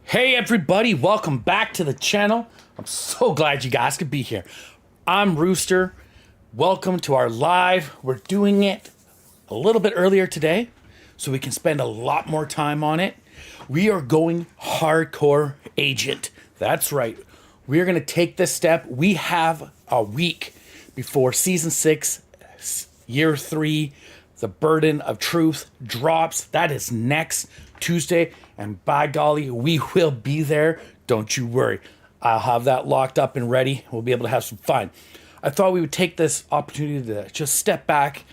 Hey everybody, welcome back to the channel. I'm so glad you guys could be here. I'm Rooster. Welcome to our live. We're doing it a little bit earlier today so we can spend a lot more time on it. We are going hardcore agent. That's right. We are going to take this step. We have a week before season 6, year 3, The Burden of Truth drops. That is next Tuesday. And by golly, we will be there. Don't you worry. I'll have that locked up and ready. We'll be able to have some fun. I thought we would take this opportunity to just step back,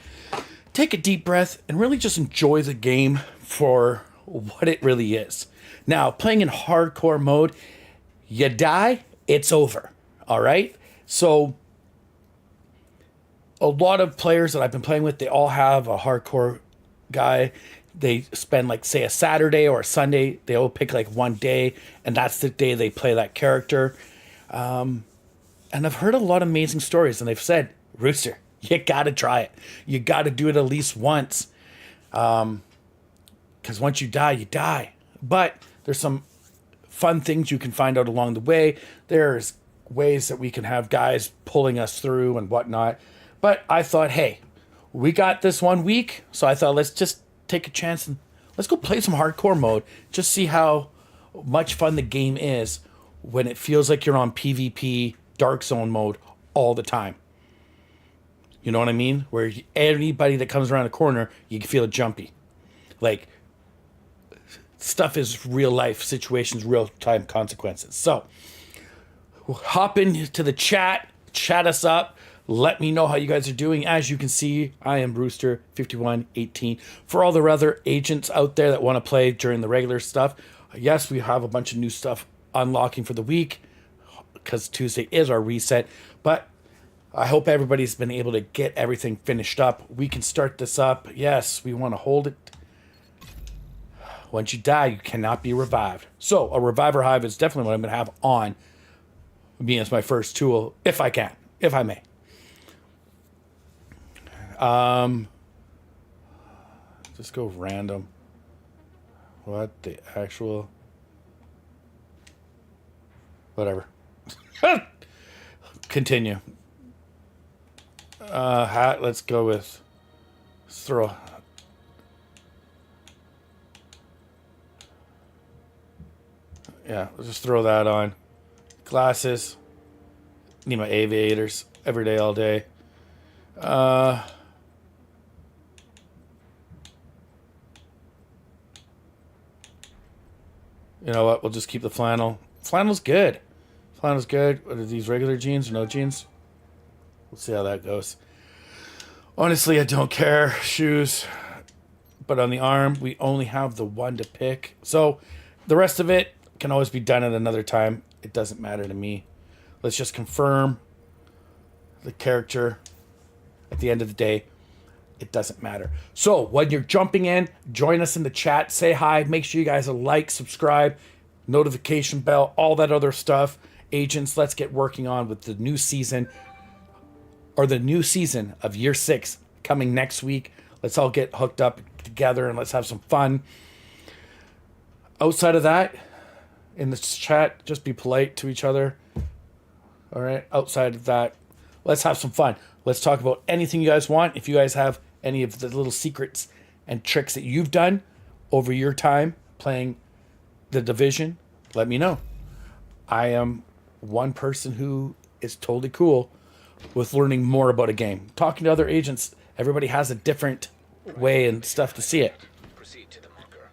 take a deep breath, and really just enjoy the game for what it really is. Now, playing in hardcore mode, you die, it's over. All right? So, a lot of players that I've been playing with, they all have a hardcore guy. They spend, like, say, a Saturday or a Sunday. They all pick, like, one day, and that's the day they play that character. And I've heard a lot of amazing stories, and they've said, Rooster, you got to try it. You got to do it at least once. Because once you die, you die. But there's some fun things you can find out along the way. There's ways that we can have guys pulling us through and whatnot. But I thought, hey, we got this 1 week, so I thought let's just take a chance and let's go play some hardcore mode. Just see how much fun the game is when it feels like you're on PvP Dark Zone mode all the time. You know what I mean? Where anybody that comes around the corner, you can feel it jumpy. Like, stuff is real life situations, real time consequences. So, hop into the chat us up. Let me know how you guys are doing. As you can see, I am Rooster5118. For all the other agents out there that want to play during the regular stuff, yes, we have a bunch of new stuff unlocking for the week because Tuesday is our reset. But I hope everybody's been able to get everything finished up. We can start this up. Yes, we want to hold it. Once you die, you cannot be revived. So a reviver hive is definitely what I'm going to have on me as my first tool, if I can, if I may. Just go random. What the actual? Whatever. Continue. Hat. Let's go with throw. Yeah, let's just throw that on. Glasses. Need my aviators every day, all day. You know what? We'll just keep the flannel. Flannel's good. Flannel's good. What are these, regular jeans or no jeans? We'll see how that goes. Honestly, I don't care. Shoes. But on the arm, we only have the one to pick. So the rest of it can always be done at another time. It doesn't matter to me. Let's just confirm the character. At the end of the day, it doesn't matter. So when you're jumping in, join us in the chat. Say hi. Make sure you guys like, subscribe, notification bell, all that other stuff. Agents, let's get working on with the new season, or the new season of year 6 coming next week. Let's all get hooked up together and let's have some fun. Outside of that, in the chat, just be polite to each other. All right. Outside of that, let's have some fun. Let's talk about anything you guys want. If you guys have any of the little secrets and tricks that you've done over your time playing the Division, let me know. I am one person who is totally cool with learning more about a game. Talking to other agents, everybody has a different way and stuff to see it. Proceed to the bunker.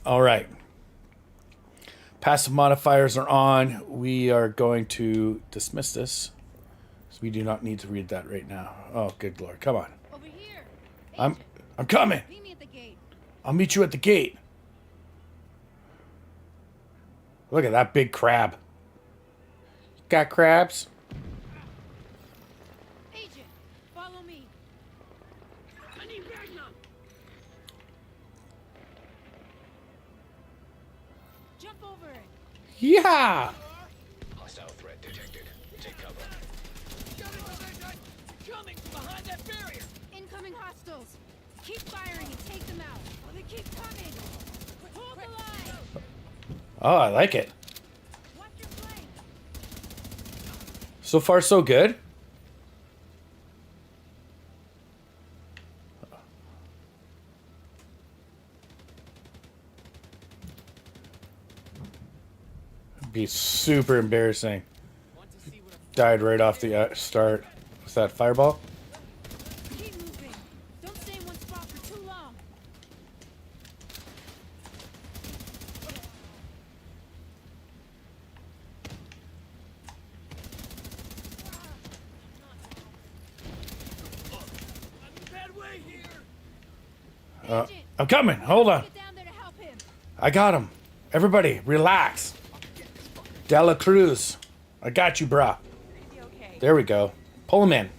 All right. Passive modifiers are on. We are going to dismiss this. So we do not need to read that right now. Oh, good Lord. Come on. Over here. I'm coming. Meet me at the gate. I'll meet you at the gate. Look at that big crab. Got crabs? Agent, follow me. I need Magnum. Jump over it. Yeah. Hostile threat detected. Take cover. Coming behind that barrier. Incoming hostiles. Keep firing and take them out. Oh, they keep coming. Oh, I like it. Watch your flank. So far, so good. It'd be super embarrassing. Died right off the start. Was that fireball? Keep moving. Don't stay in one spot for too long. Agent, I'm coming. Hold on. get down there to help him. I got him. Everybody, relax. Dela Cruz. I got you, brah. Be okay. There we go. Pull him in.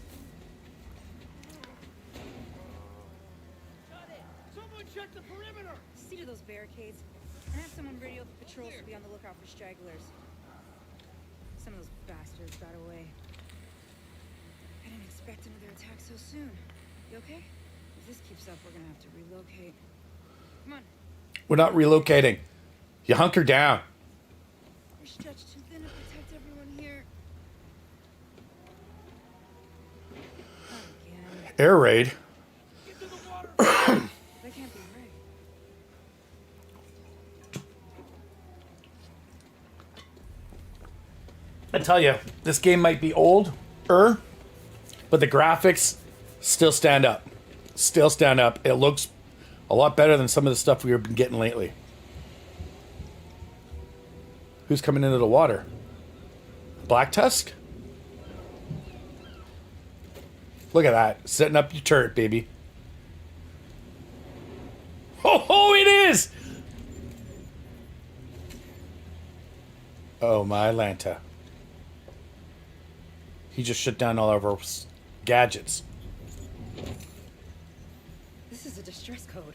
Someone check the perimeter! See to those barricades and have someone radio the patrols to be on the lookout for stragglers. Some of those bastards got away. I didn't expect another attack so soon. You okay? If this keeps up, we're gonna have to relocate. Come on, We're not relocating. You hunker down. we're stretched too thin to protect everyone here. Not again. Air raid. Get to the water! That can't be right. I tell you, this game might be old, but the graphics still stand up. Still stand up. It looks a lot better than some of the stuff we've been getting lately. Who's coming into the water? Black Tusk? Look at that. Setting up your turret, baby. Oh, it is! Oh, my Lanta. He just shut down all of our gadgets. This is a distress code.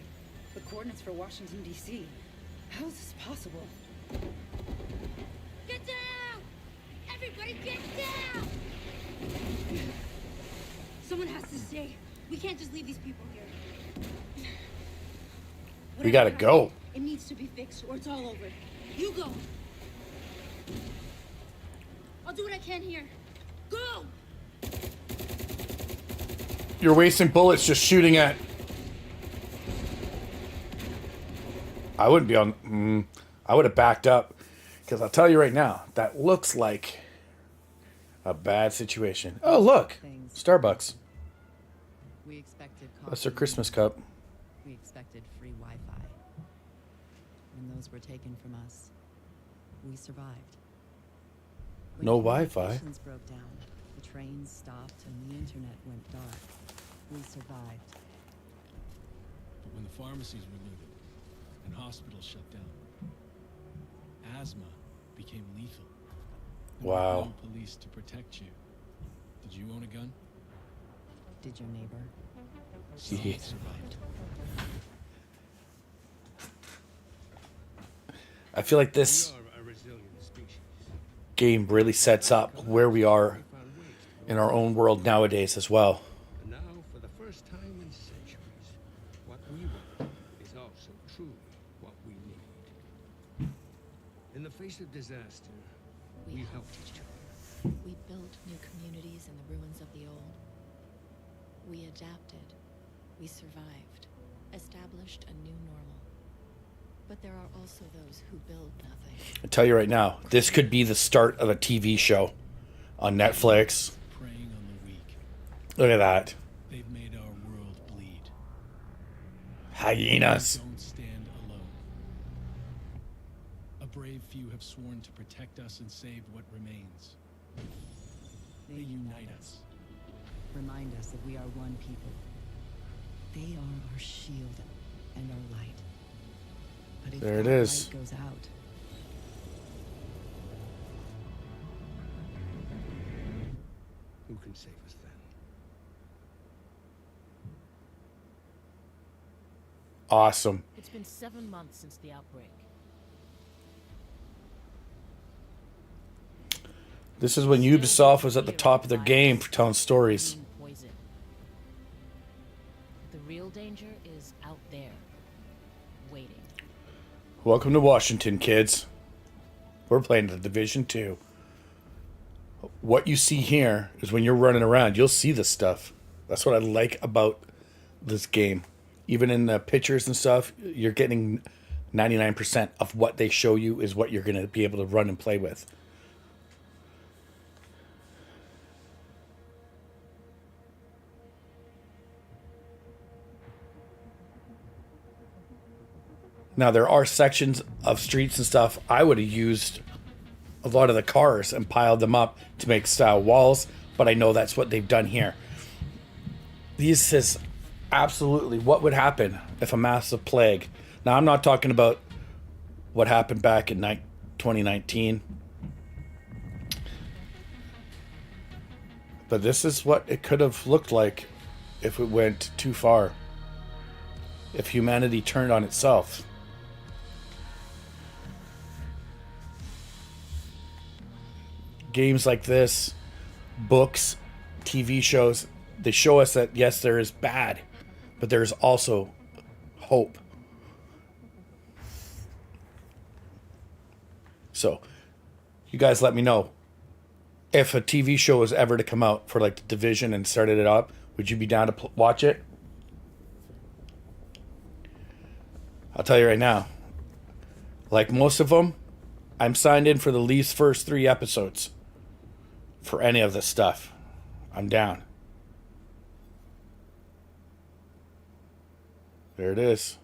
The coordinates for Washington, D.C. How is this possible? Get down! Everybody get down! Someone has to stay. We can't just leave these people here. We gotta go. It needs to be fixed or it's all over. You go. I'll do what I can here. Go! You're wasting bullets just shooting at... I wouldn't be on... I would have backed up. Because I'll tell you right now, that looks like a bad situation. Oh, look! Starbucks. We expected That's their coffee. Christmas cup. We expected free Wi-Fi. When those were taken from us, we survived. When No Wi-Fi. communications broke down, the trains stopped, and the internet went dark. We survived. But when the pharmacies were looted and hospitals shut down, asthma became lethal. There were Wow. no police to protect you. Did you own a gun? Did your neighbor? Some Yeah. survived. I feel like this We are a resilient species. game really sets up where we are We found ways to in our own world nowadays as well. And now, for the first time in centuries, what we want is also truly what we need. In the face of disaster, we helped each other. We built new communities in the ruins of the old. We adapted. We survived. Established a new normal. But there are also those who build nothing. I tell you right now, this could be the start of a TV show on Netflix. Preying on the weak. Look at that. They've made our world bleed. Hyenas. Don't stand alone. A brave few have sworn to protect us and save what remains. They unite us. Remind us that we are one people. They are our shield and our light. But if There it that is. light goes out, Who can save us then? Awesome. It's been 7 months since the outbreak. This is when Ubisoft was at the top of their game for telling stories. Poison. The real danger is out there, waiting. Welcome to Washington, kids. We're playing the Division 2. What you see here is when you're running around, you'll see this stuff. That's what I like about this game. Even in the pictures and stuff, you're getting 99% of what they show you is what you're going to be able to run and play with. Now, there are sections of streets and stuff I would have used a lot of the cars and piled them up to make style walls, but I know that's what they've done here. This is absolutely what would happen if a massive plague. Now, I'm not talking about what happened back in 2019, but this is what it could have looked like if it went too far, if humanity turned on itself. Games like this, books, TV shows, they show us that yes, there is bad, but there's also hope. So, you guys let me know if a TV show was ever to come out for like the Division and started it up. Would you be down to watch it? I'll tell you right now, like most of them, I'm signed in for the least first 3 episodes. For any of this stuff, I'm down. There it is.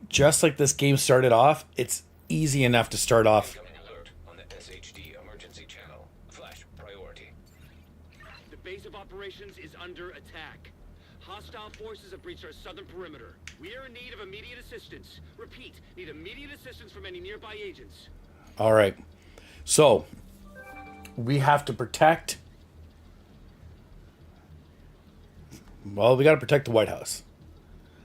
Just like this game started off, it's easy enough to start off. Incoming alert on the SHD emergency channel. Flash priority. The base of operations is under attack. Hostile forces have breached our southern perimeter. We are in need of immediate assistance. Repeat, need immediate assistance from any nearby agents. All right. So, we have to protect... Well, we got to protect the White House.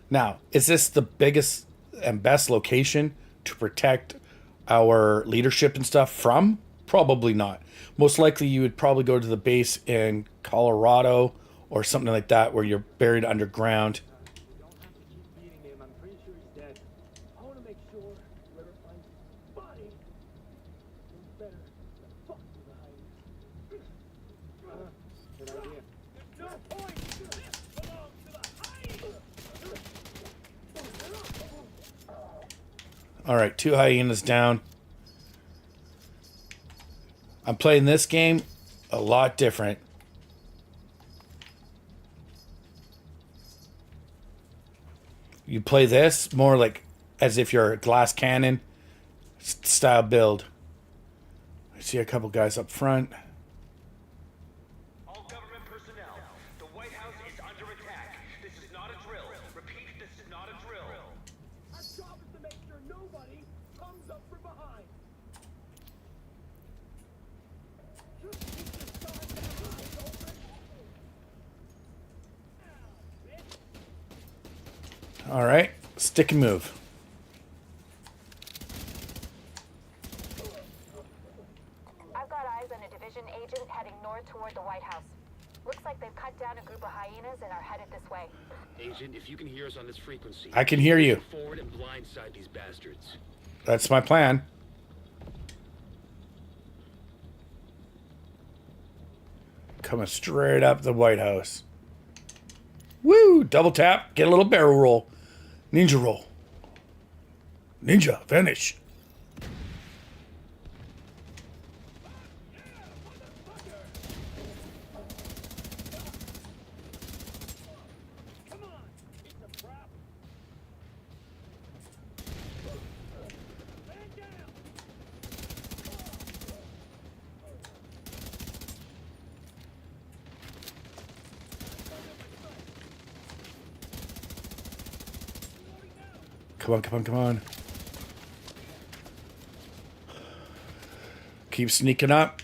Now, is this the biggest and best location to protect our leadership and stuff from? Probably not. Most likely you would probably go to the base in Colorado or something like that where you're buried underground. All right, 2 hyenas down. I'm playing this game a lot different. You play this more like as if you're a glass cannon style build. I see a couple guys up front. All government personnel, the White House is under attack. This is not a drill. Repeat, this is not a drill. Our job is to make sure nobody comes up from behind. All right, stick and move. I've got eyes on a division agent heading north toward the White House. Looks like they've cut down a group of hyenas and are headed this way. Agent, if you can hear us on this frequency, I can hear you. forward and blindside these bastards. That's my plan. Coming straight up the White House. Woo! Double tap, get a little barrel roll. Ninja roll. Ninja, vanish. Come on, come on, come on. Keep sneaking up.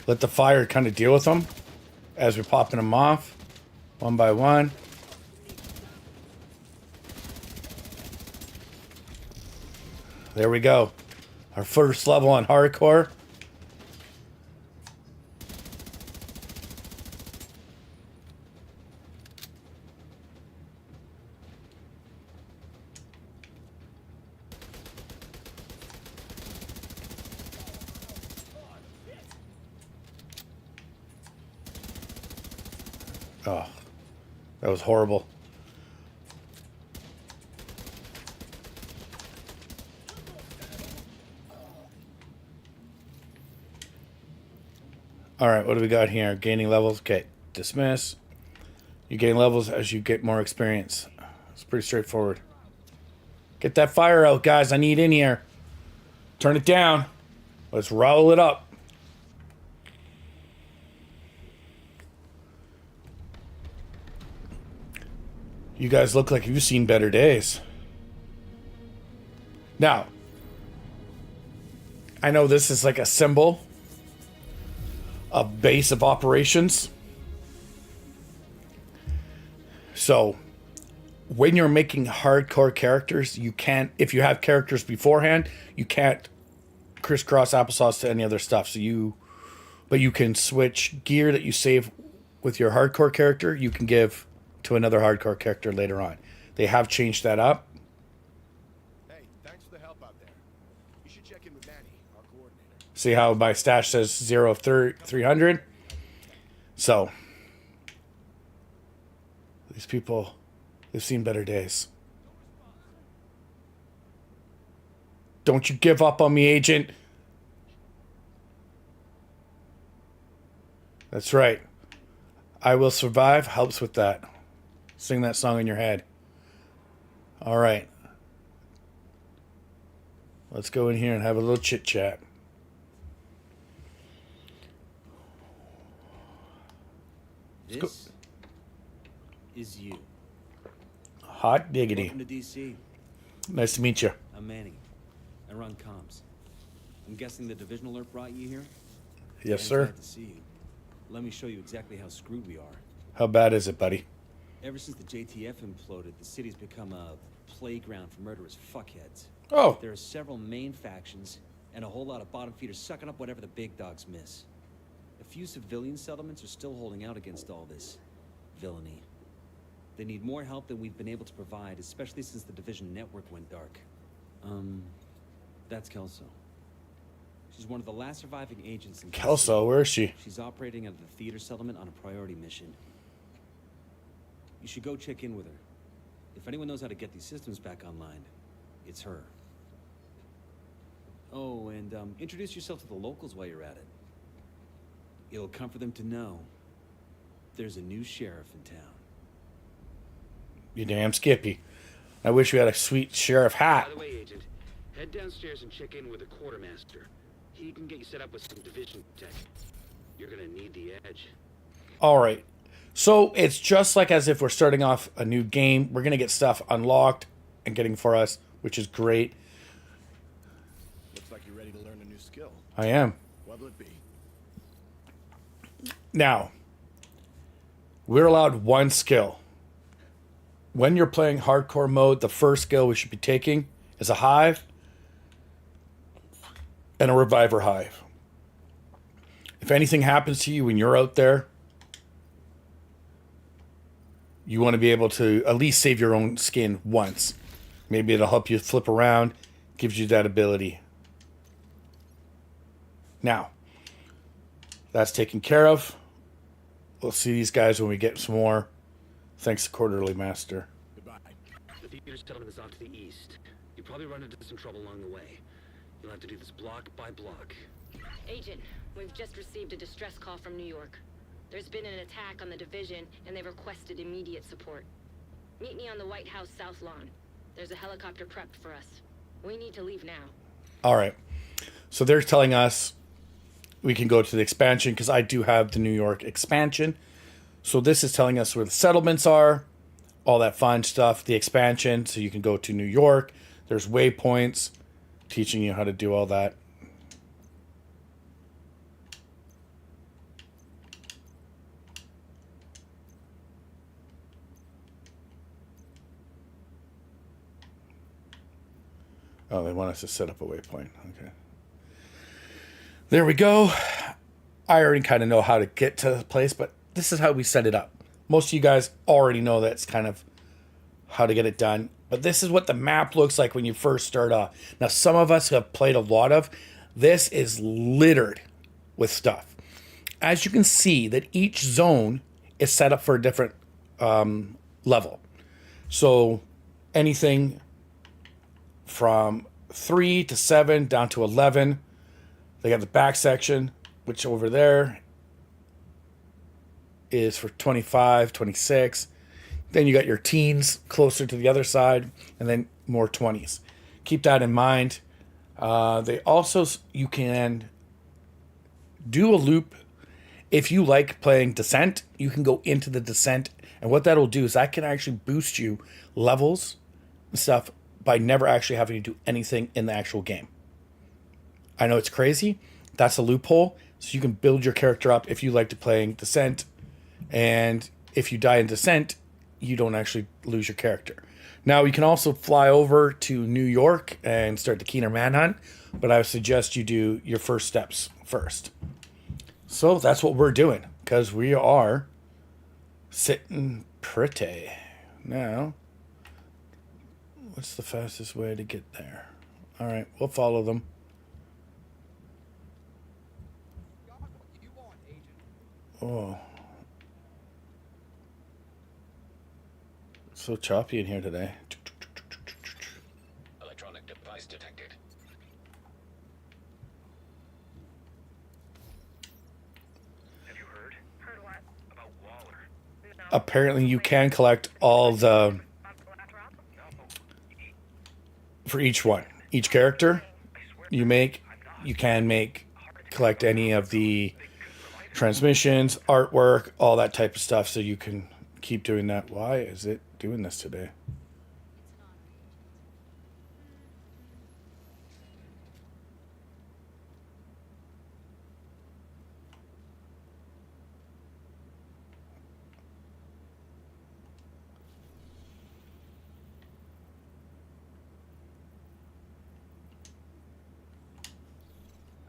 Let the fire kind of deal with them as we're popping them off one by one. There we go. Our first level on hardcore. Oh, that was horrible. All right, what do we got here? Gaining levels. Okay, dismiss. You gain levels as you get more experience. It's pretty straightforward. Get that fire out, guys. I need in here. Turn it down. Let's roll it up. You guys look like you've seen better days. Now, I know this is like a symbol, a base of operations. So, when you're making hardcore characters, you can't, if you have characters beforehand, you can't crisscross applesauce to any other stuff. But you can switch gear that you save with your hardcore character, you can give to another hardcore character later on. They have changed that up. Hey, thanks for the help out there. You should check in with Manny, our coordinator. See how my stash says 0-300? So, these people, they've seen better days. Don't you give up on me, Agent. That's right. I Will Survive helps with that. Sing that song in your head. All right. Let's go in here and have a little chit chat. This is you. Hot diggity. Welcome to DC. Nice to meet you. I'm Manny. I run comms. I'm guessing the division alert brought you here? Yes, I'm sir. glad to see you. Let me show you exactly how screwed we are. How bad is it, buddy? Ever since the JTF imploded, the city's become a playground for murderous fuckheads. Oh. There are several main factions, and a whole lot of bottom feeders sucking up whatever the big dogs miss. A few civilian settlements are still holding out against all this villainy. They need more help than we've been able to provide, especially since the division network went dark. That's Kelso. She's one of the last surviving agents in Kelso, where is she? She's operating out of the theater settlement on a priority mission. You should go check in with her. If anyone knows how to get these systems back online, it's her. Oh, and introduce yourself to the locals while you're at it. It'll comfort them to know there's a new sheriff in town. You damn Skippy. I wish we had a sweet sheriff hat. By the way, Agent, head downstairs and check in with the quartermaster. He can get you set up with some division tech. You're gonna need the edge. All right. So it's just like as if we're starting off a new game. We're going to get stuff unlocked and getting for us, which is great. Looks like you're ready to learn a new skill. I am. What'll it be? Now, we're allowed one skill. When you're playing hardcore mode, the first skill we should be taking is a hive and a reviver hive. If anything happens to you when you're out there, you want to be able to at least save your own skin once. Maybe it'll help you flip around, gives you that ability. Now, that's taken care of. We'll see these guys when we get some more. Thanks to Quarterly Master. Goodbye. The theater settlement is off to the east. You'll probably run into some trouble along the way. You'll have to do this block by block. Agent, we've just received a distress call from New York. There's been an attack on the division, and they've requested immediate support. Meet me on the White House South Lawn. There's a helicopter prepped for us. We need to leave now. All right. So they're telling us we can go to the expansion because I do have the New York expansion. So this is telling us where the settlements are, all that fun stuff, the expansion. So you can go to New York. There's waypoints teaching you how to do all that. Oh, they want us to set up a waypoint. Okay. There we go. I already kind of know how to get to the place, but this is how we set it up. Most of you guys already know that's kind of how to get it done. But this is what the map looks like when you first start off. Now, some of us have played a lot of. This is littered with stuff. As you can see, that each zone is set up for a different level. So anything from 3 to 7 down to 11. They got the back section, which over there is for 25, 26. Then you got your teens closer to the other side, and then more 20s. Keep that in mind. They also, you can do a loop. If you like playing Descent, you can go into the Descent, and what that'll do is that can actually boost you levels and stuff by never actually having to do anything in the actual game. I know it's crazy. That's a loophole. So you can build your character up if you like to playing Descent, and if you die in Descent, you don't actually lose your character. Now, you can also fly over to New York and start the Keener Manhunt, but I would suggest you do your first steps first. So that's what we're doing, because we are sitting pretty. Now, what's the fastest way to get there? All right, we'll follow them. Oh. So choppy in here today. Electronic device detected. Have you heard? Heard what? About Waller. Apparently you can collect all the... For each one. Each character you make, you can make, collect any of the transmissions, artwork, all that type of stuff, so you can keep doing that. Why is it doing this today?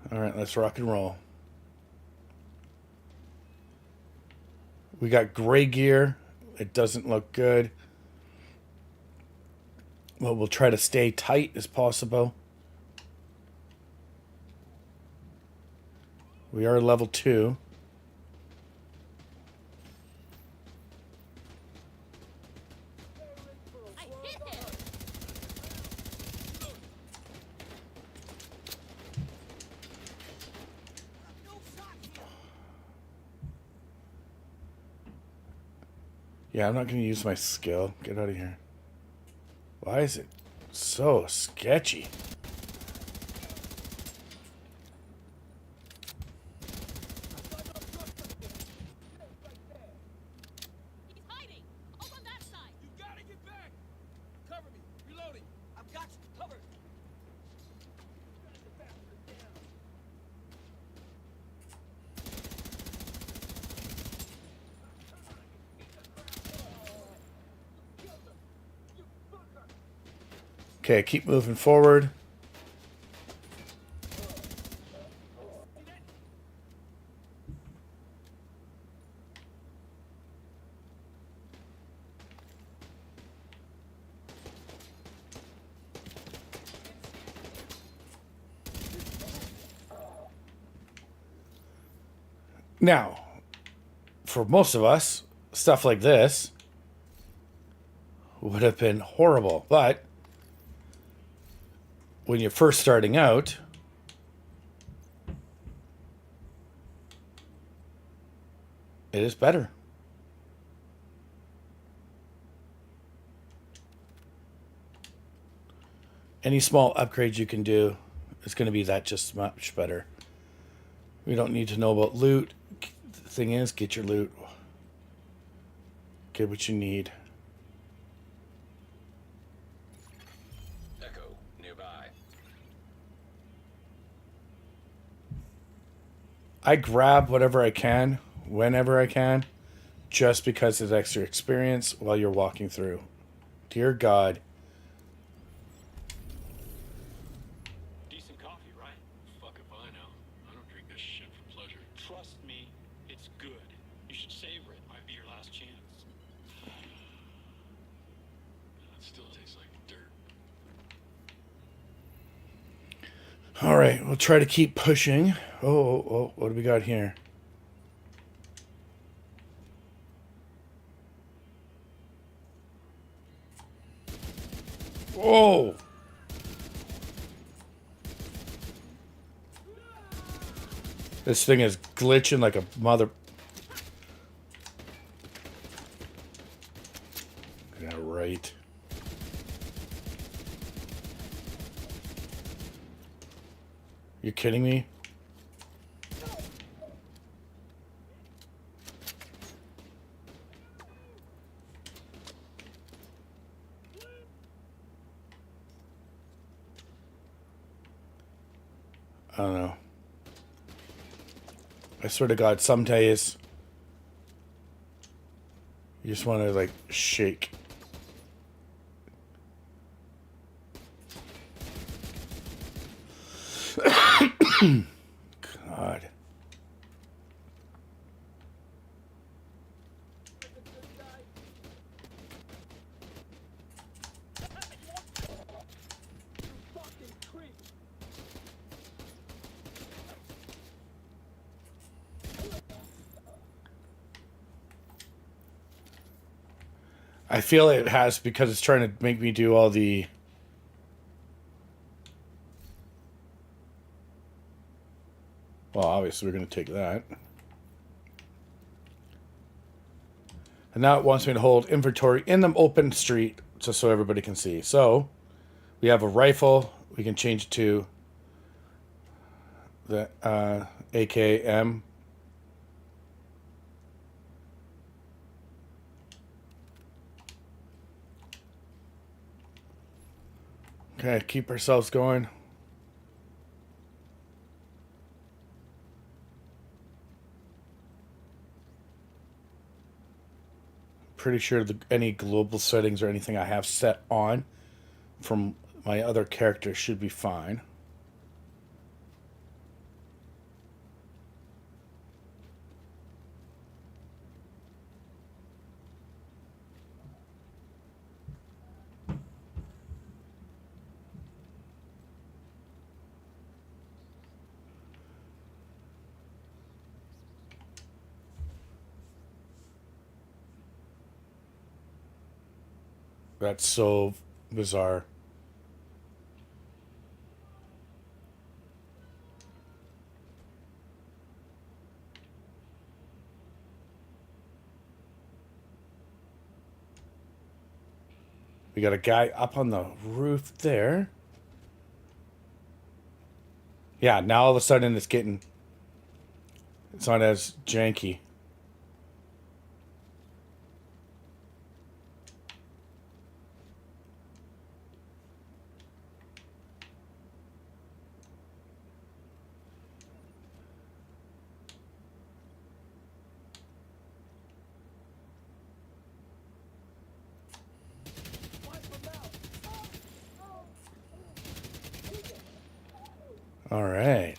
All right, let's rock and roll. We got gray gear. It doesn't look good. Well, we'll try to stay tight as possible. We are level 2. Yeah, I'm not going to use my skill. Get out of here. Why is it so sketchy? He's hiding! Over on that side! You gotta get back! Cover me! Reloading! I've got you covered! Okay, keep moving forward. Now, for most of us, stuff like this would have been horrible, but when you're first starting out, it is better. Any small upgrades you can do is going to be that just much better. We don't need to know about loot. The thing is, get your loot. Get what you need. Echo nearby. I grab whatever I can, whenever I can, just because it's extra experience while you're walking through. Dear God. Decent coffee, right? Fuck if I know. I don't drink this shit for pleasure. Trust me, it's good. You should savor it. Might be your last chance. It still tastes like dirt. All right, we'll try to keep pushing. Oh, what do we got here? Oh! This thing is glitching like a mother... Yeah, right. You kidding me? I don't know. I swear to God, some days you just want to like shake. God. I feel it has because it's trying to make me do all the... Well, obviously we're going to take that. And now it wants me to hold inventory in the open street just so everybody can see. So, we have a rifle. We can change it to the AKM. Okay, keep ourselves going. Pretty sure any global settings or anything I have set on from my other character should be fine. That's so bizarre. We got a guy up on the roof there. Yeah, now all of a sudden it's not as janky. All right.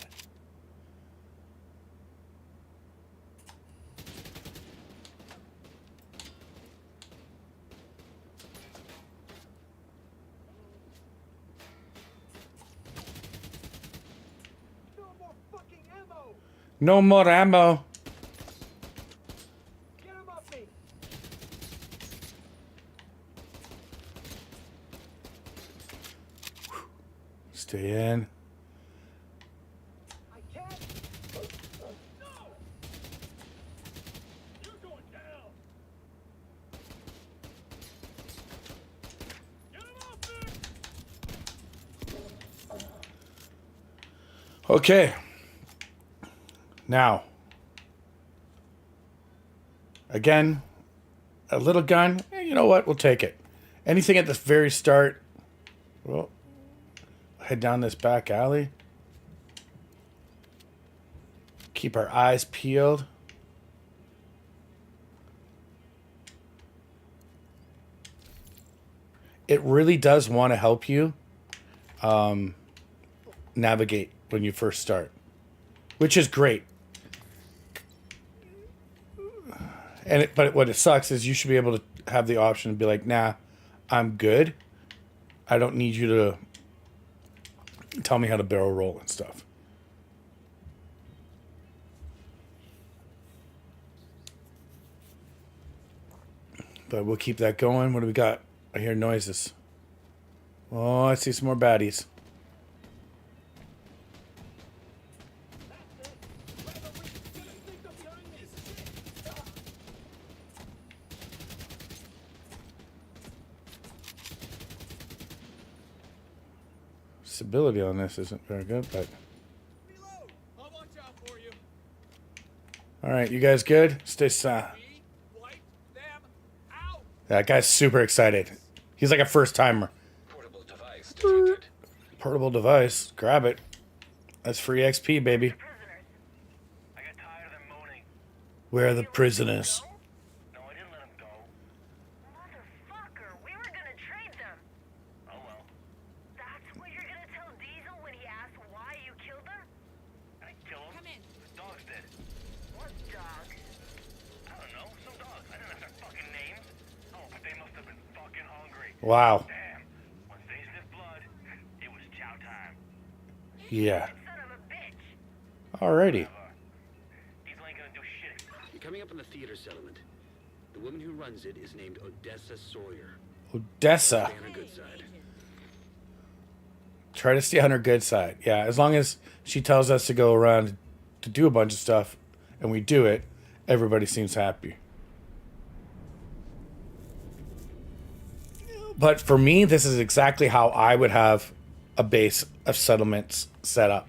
No more ammo. Get him off me! Stay in. I can't. No! You're going down. Get him off me! Okay. Now. Again, a little gun. You know what? We'll take it. Anything at the very start. Well, head down this back alley. Keep our eyes peeled. It really does want to help you navigate when you first start, which is great. But what it sucks is you should be able to have the option to be like, nah, I'm good. I don't need you to tell me how to barrel roll and stuff. But we'll keep that going. What do we got? I hear noises. Oh, I see some more baddies. Stability on this isn't very good, but... Alright, you guys good? Stay That guy's super excited. He's like a first timer. Portable device detected. Portable device. Grab it. That's free XP, baby. Where are the prisoners? Motherfucker, we were gonna trade them. Oh well. That's what you're gonna tell Diesel when he asks why you killed them? I killed him? Come in. The dogs did. What dog? I don't know. Some dogs. I didn't have their fucking names. Oh, but they must have been fucking hungry. Wow. Damn. Once they sniffed blood, it was chow time. Yeah. Son of a bitch. Alrighty. Diesel ain't gonna do shit. You're coming up on the theater settlement. The woman who runs it is named Odessa Sawyer. Odessa. Stay on her good side. Try to stay on her good side. Yeah, as long as she tells us to go around to do a bunch of stuff and we do it, everybody seems happy. But for me, this is exactly how I would have a base of settlements set up.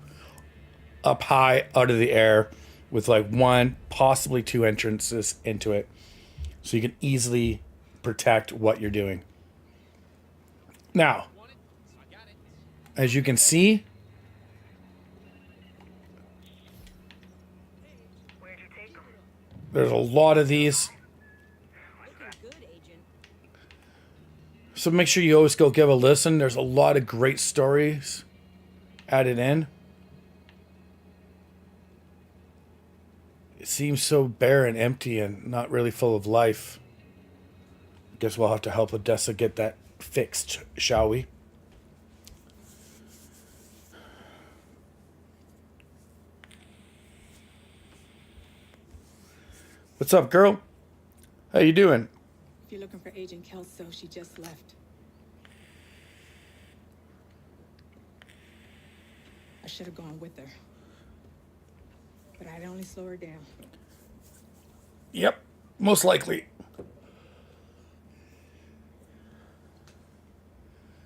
Up high, out of the air, with like one, possibly two entrances into it. So you can easily protect what you're doing. Now, as you can see, there's a lot of these. So make sure you always go give a listen. There's a lot of great stories added in. It seems so bare and empty and not really full of life. Guess we'll have to help Odessa get that fixed, shall we? What's up, girl? How you doing? If you're looking for Agent Kelso, she just left. I should have gone with her. But I'd only slow her down. Yep, most likely.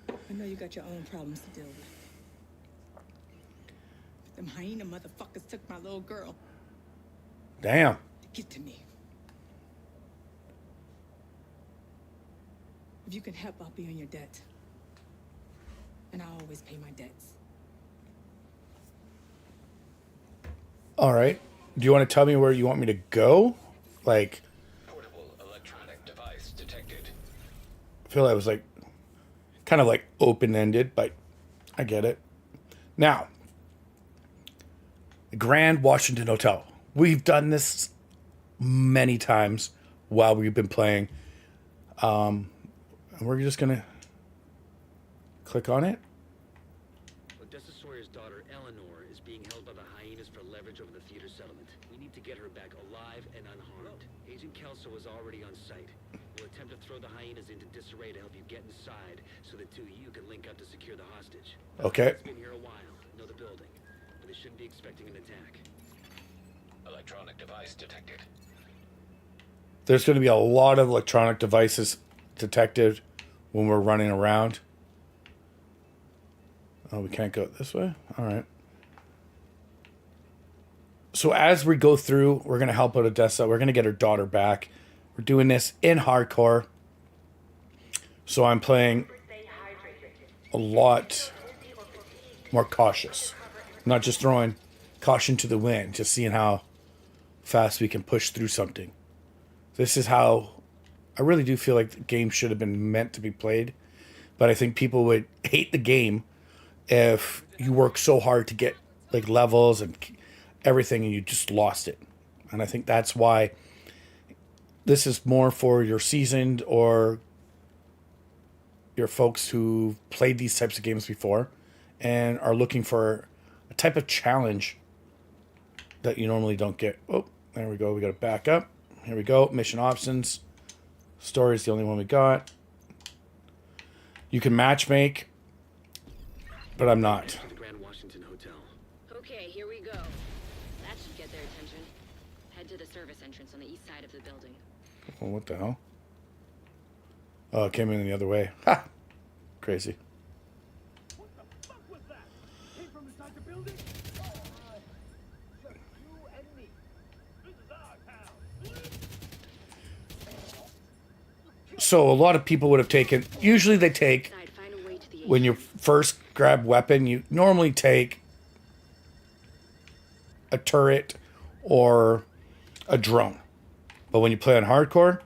I know you got your own problems to deal with. Them hyena motherfuckers took my little girl. Damn. To get to me. If you can help, I'll be on your debt. And I always pay my debts. All right. Do you want to tell me where you want me to go? Like, Portable electronic device detected. I feel that was like kind of like open-ended, but I get it. Now, the Grand Washington Hotel. We've done this many times while we've been playing. And we're just going to click on it. Odessa Sawyer's daughter, Eleanor, is being held by the hyenas for leverage over the theater settlement. We need to get her back alive and unharmed. Agent Kelso is already on site. We'll attempt to throw the hyenas into disarray to help you get inside, so the two of you can link up to secure the hostage. Okay. It's been here a while, know the building, but they shouldn't be expecting an attack. Electronic device detected. There's going to be a lot of electronic devices detected when we're running around. Oh, we can't go this way? All right. So as we go through, we're going to help out Odessa. We're going to get her daughter back. We're doing this in hardcore. So I'm playing a lot more cautious. Not just throwing caution to the wind, just seeing how fast we can push through something. This is how I really do feel like the game should have been meant to be played. But I think people would hate the game if you work so hard to get like levels and everything and you just lost it. And I think that's why this is more for your seasoned or your folks who played these types of games before and are looking for a type of challenge that you normally don't get. Oh, there we go. We got to back up. Here we go. Mission options. Story is the only one we got. You can matchmake. but I'm not. To the Grand Washington Hotel. Okay, here we go. That should get their attention. Head to the service entrance on the east side of the building. Well, what the hell? Oh, it came in the other way. Ha! Crazy. What the fuck was that? Came from inside the building? Just you and me. This is our town. So a lot of people would have taken, usually they take, when you first grab weapon, you normally take a turret or a drone. But when you play on hardcore,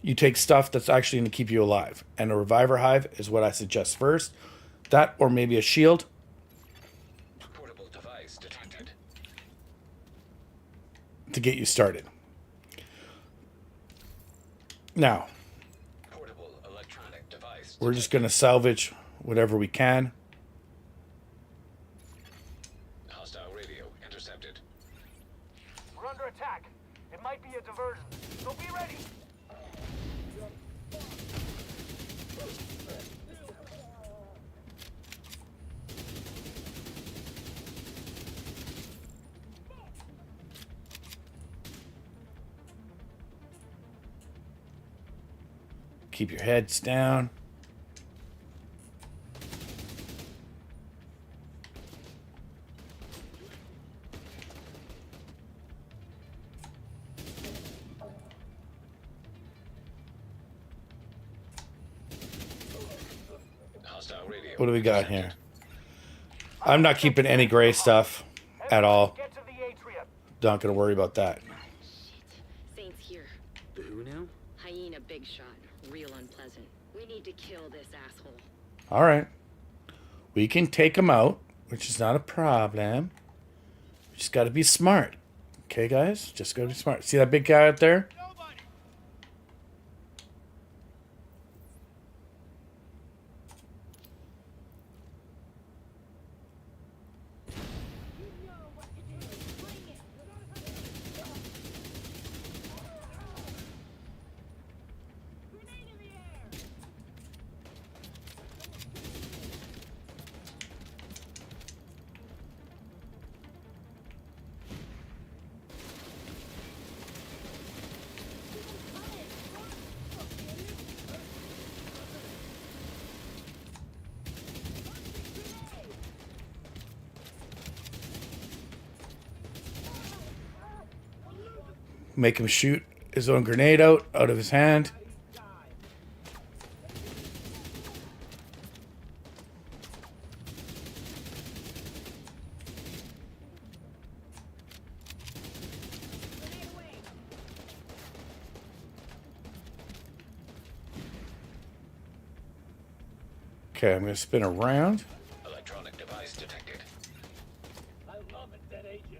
you take stuff that's actually going to keep you alive. And a reviver hive is what I suggest first. That or maybe a shield. Portable device detected. To get you started. Now, Portable electronic device. we're just going to salvage whatever we can. Hostile radio intercepted. We're under attack. It might be a diversion, so be ready. Keep your heads down. Hostile radio. What do we got here? I'm not keeping any gray stuff at all. Get to the atrium. Not going to worry about that. Saints here. The who now? Hyena big shot. Real unpleasant. We need to kill this asshole. All right. We can take them out, which is not a problem. We just got to be smart. Okay, guys? Just got to be smart. See that big guy out there? Make him shoot his own grenade out of his hand. Okay, I'm going to spin around. Electronic device detected. I love it, that agent.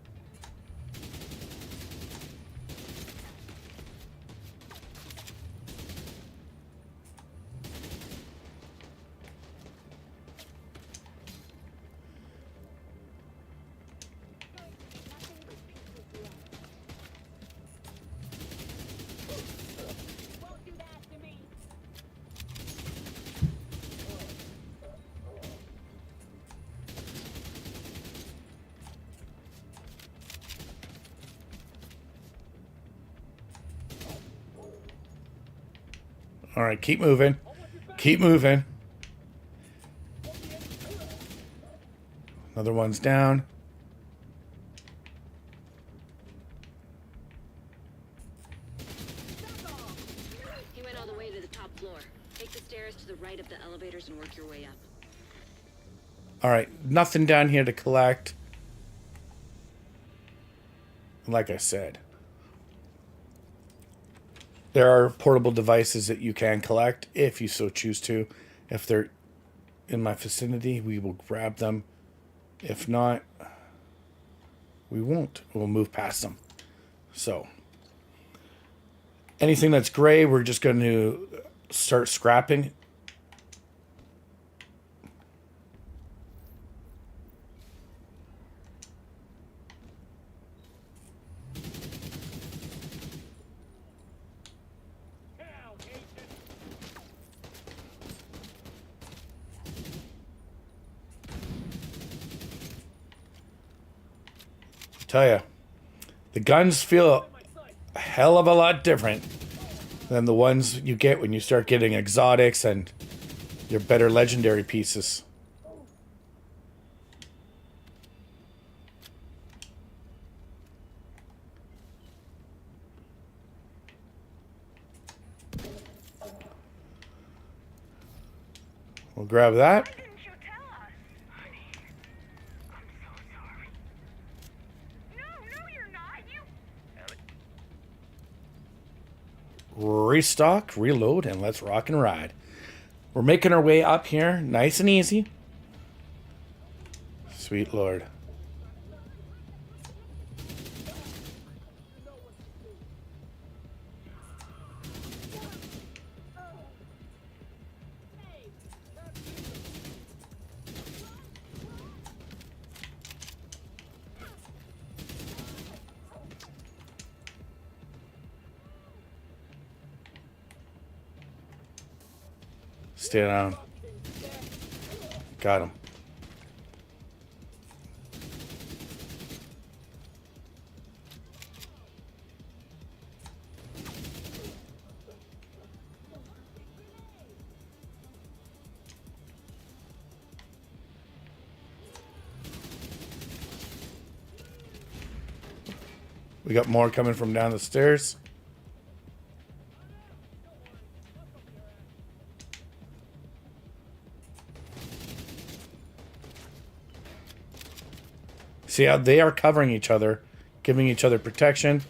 All right, keep moving. Keep moving. Another one's down. He went all the way to the top floor. Take the stairs to the right of the elevators and work your way up. All right, nothing down here to collect. Like I said, there are portable devices that you can collect if you so choose to. If they're in my vicinity, we will grab them. If not, we won't. We'll move past them. So, anything that's gray, we're just going to start scrapping. Tell ya, the guns feel a hell of a lot different than the ones you get when you start getting exotics and your better legendary pieces. We'll grab that. Restock, reload, and let's rock and ride. We're making our way up here, nice and easy. Sweet Lord. Stay down. Got him. We got more coming from down the stairs. See how they are covering each other, giving each other protection.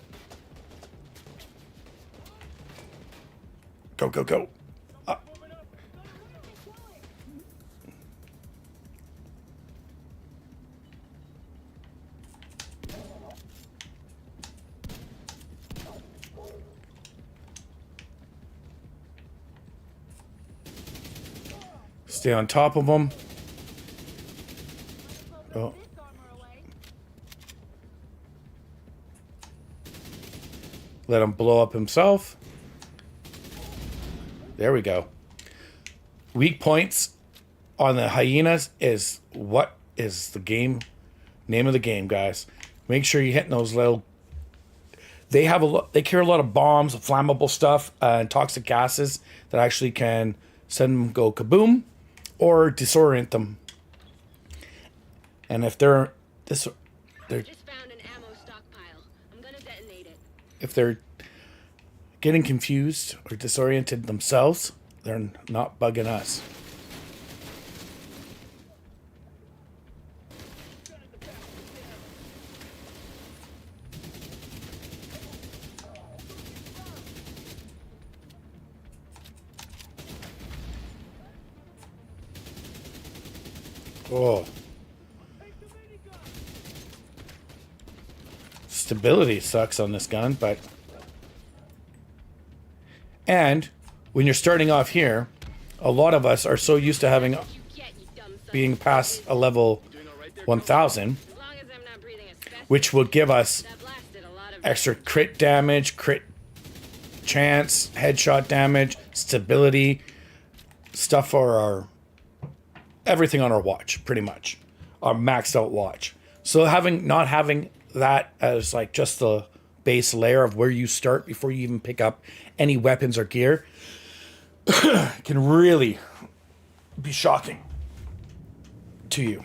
Go, go, go. Stay on top of them. Oh. Let him blow up himself. There we go. Weak points on the hyenas is what is the game name of the game, guys. Make sure you're hitting those little. They have they carry a lot of bombs, flammable stuff, and toxic gases that actually can send them go kaboom or disorient them. And if they're just found an ammo stockpile. I'm gonna detonate it. If they're getting confused or disoriented themselves, they're not bugging us. Oh. Stability sucks on this gun, but... And when you're starting off here, a lot of us are so used to having being past a level 1000, which will give us extra crit damage, crit chance, headshot damage, stability, stuff for our everything on our watch, pretty much, our maxed out watch. So not having that as like just the base layer of where you start before you even pick up any weapons or gear can really be shocking to you.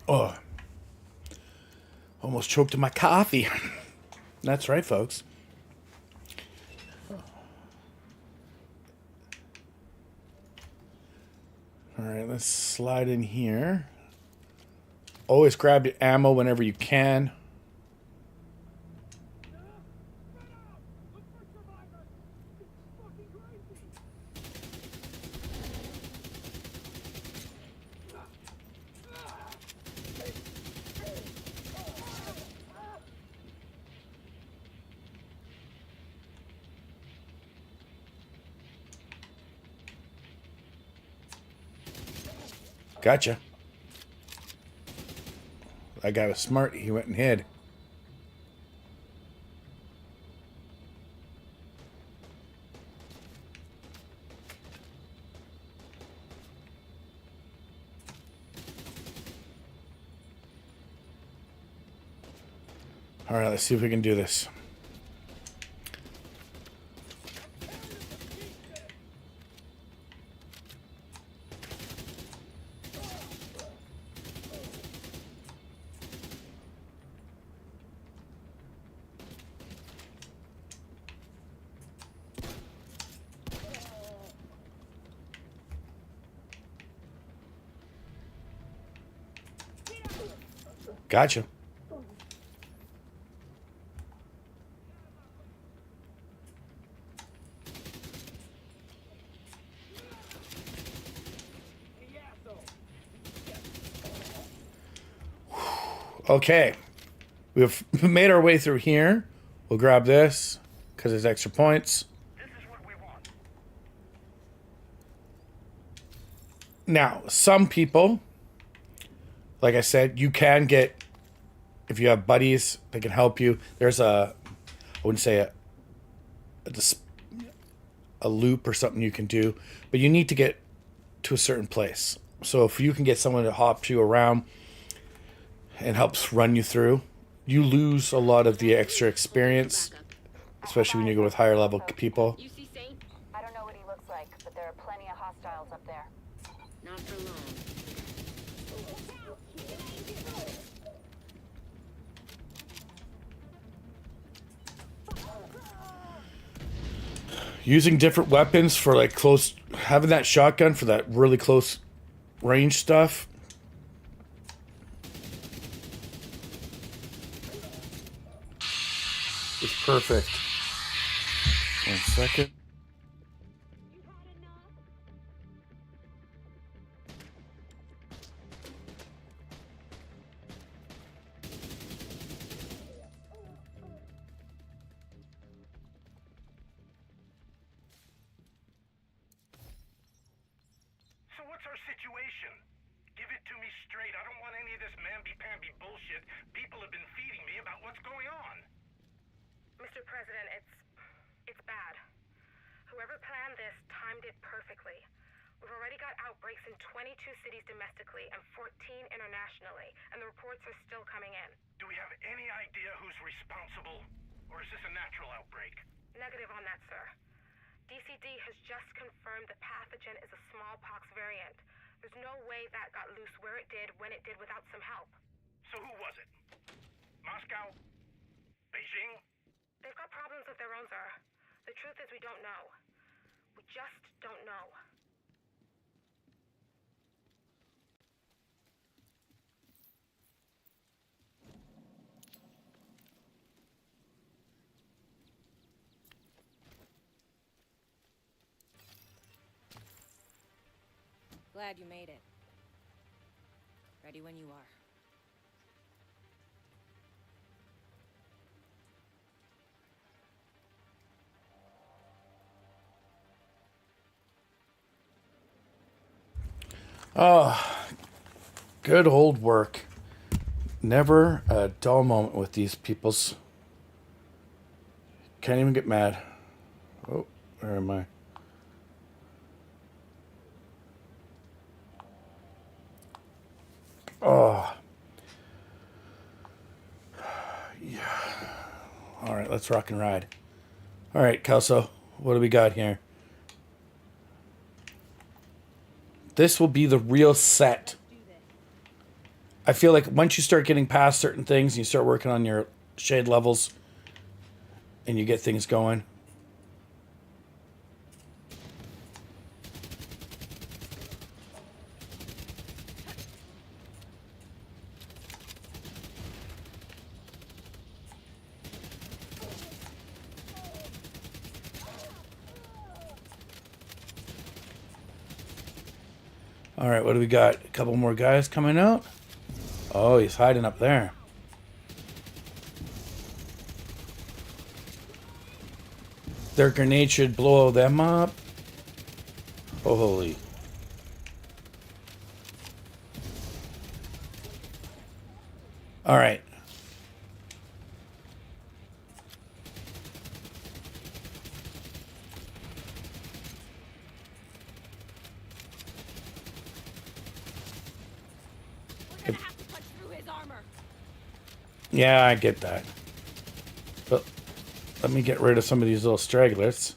Oh, almost choked on my coffee. That's right, folks. All right, let's slide in here. Always grab your ammo whenever you can. Gotcha. That guy was smart. He went and hid. All right, let's see if we can do this. Gotcha. Okay. We've made our way through here. We'll grab this because it's extra points. Now, some people, like I said, you can get, if you have buddies that can help you, there's I wouldn't say a loop or something you can do, but you need to get to a certain place. So if you can get someone to hop you around and helps run you through, you lose a lot of the extra experience, especially when you go with higher level people. I don't know what he looks like, but there are plenty of hostiles up there. Not for long. Using different weapons for like close, having that shotgun for that really close range stuff. It's perfect. 1 second. So what's our situation? Give it to me straight. I don't want any of this mamby-pamby bullshit people have been feeding me about what's going on. Mr. President, it's bad. Whoever planned this timed it perfectly. We've already got outbreaks in 22 cities domestically and 14 internationally, and the reports are still coming in. Do we have any idea who's responsible? Or is this a natural outbreak? Negative on that, sir. DCD has just confirmed the pathogen is a smallpox variant. There's no way that got loose where it did, when it did, without some help. So who was it? Moscow? Beijing? They've got problems of their own, sir. The truth is we don't know. We just don't know. Glad you made it. Ready when you are. Oh, good old work. Never a dull moment with these peoples. Can't even get mad. Oh, where am I? Oh. Yeah. All right, let's rock and ride. All right, Kelso, what do we got here? This will be the real set. I feel like once you start getting past certain things and you start working on your shade levels and you get things going. All right, what do we got? A couple more guys coming out. Oh, he's hiding up there. Their grenade should blow them up. Holy. All right. Yeah, I get that. Let me get rid of some of these little stragglers.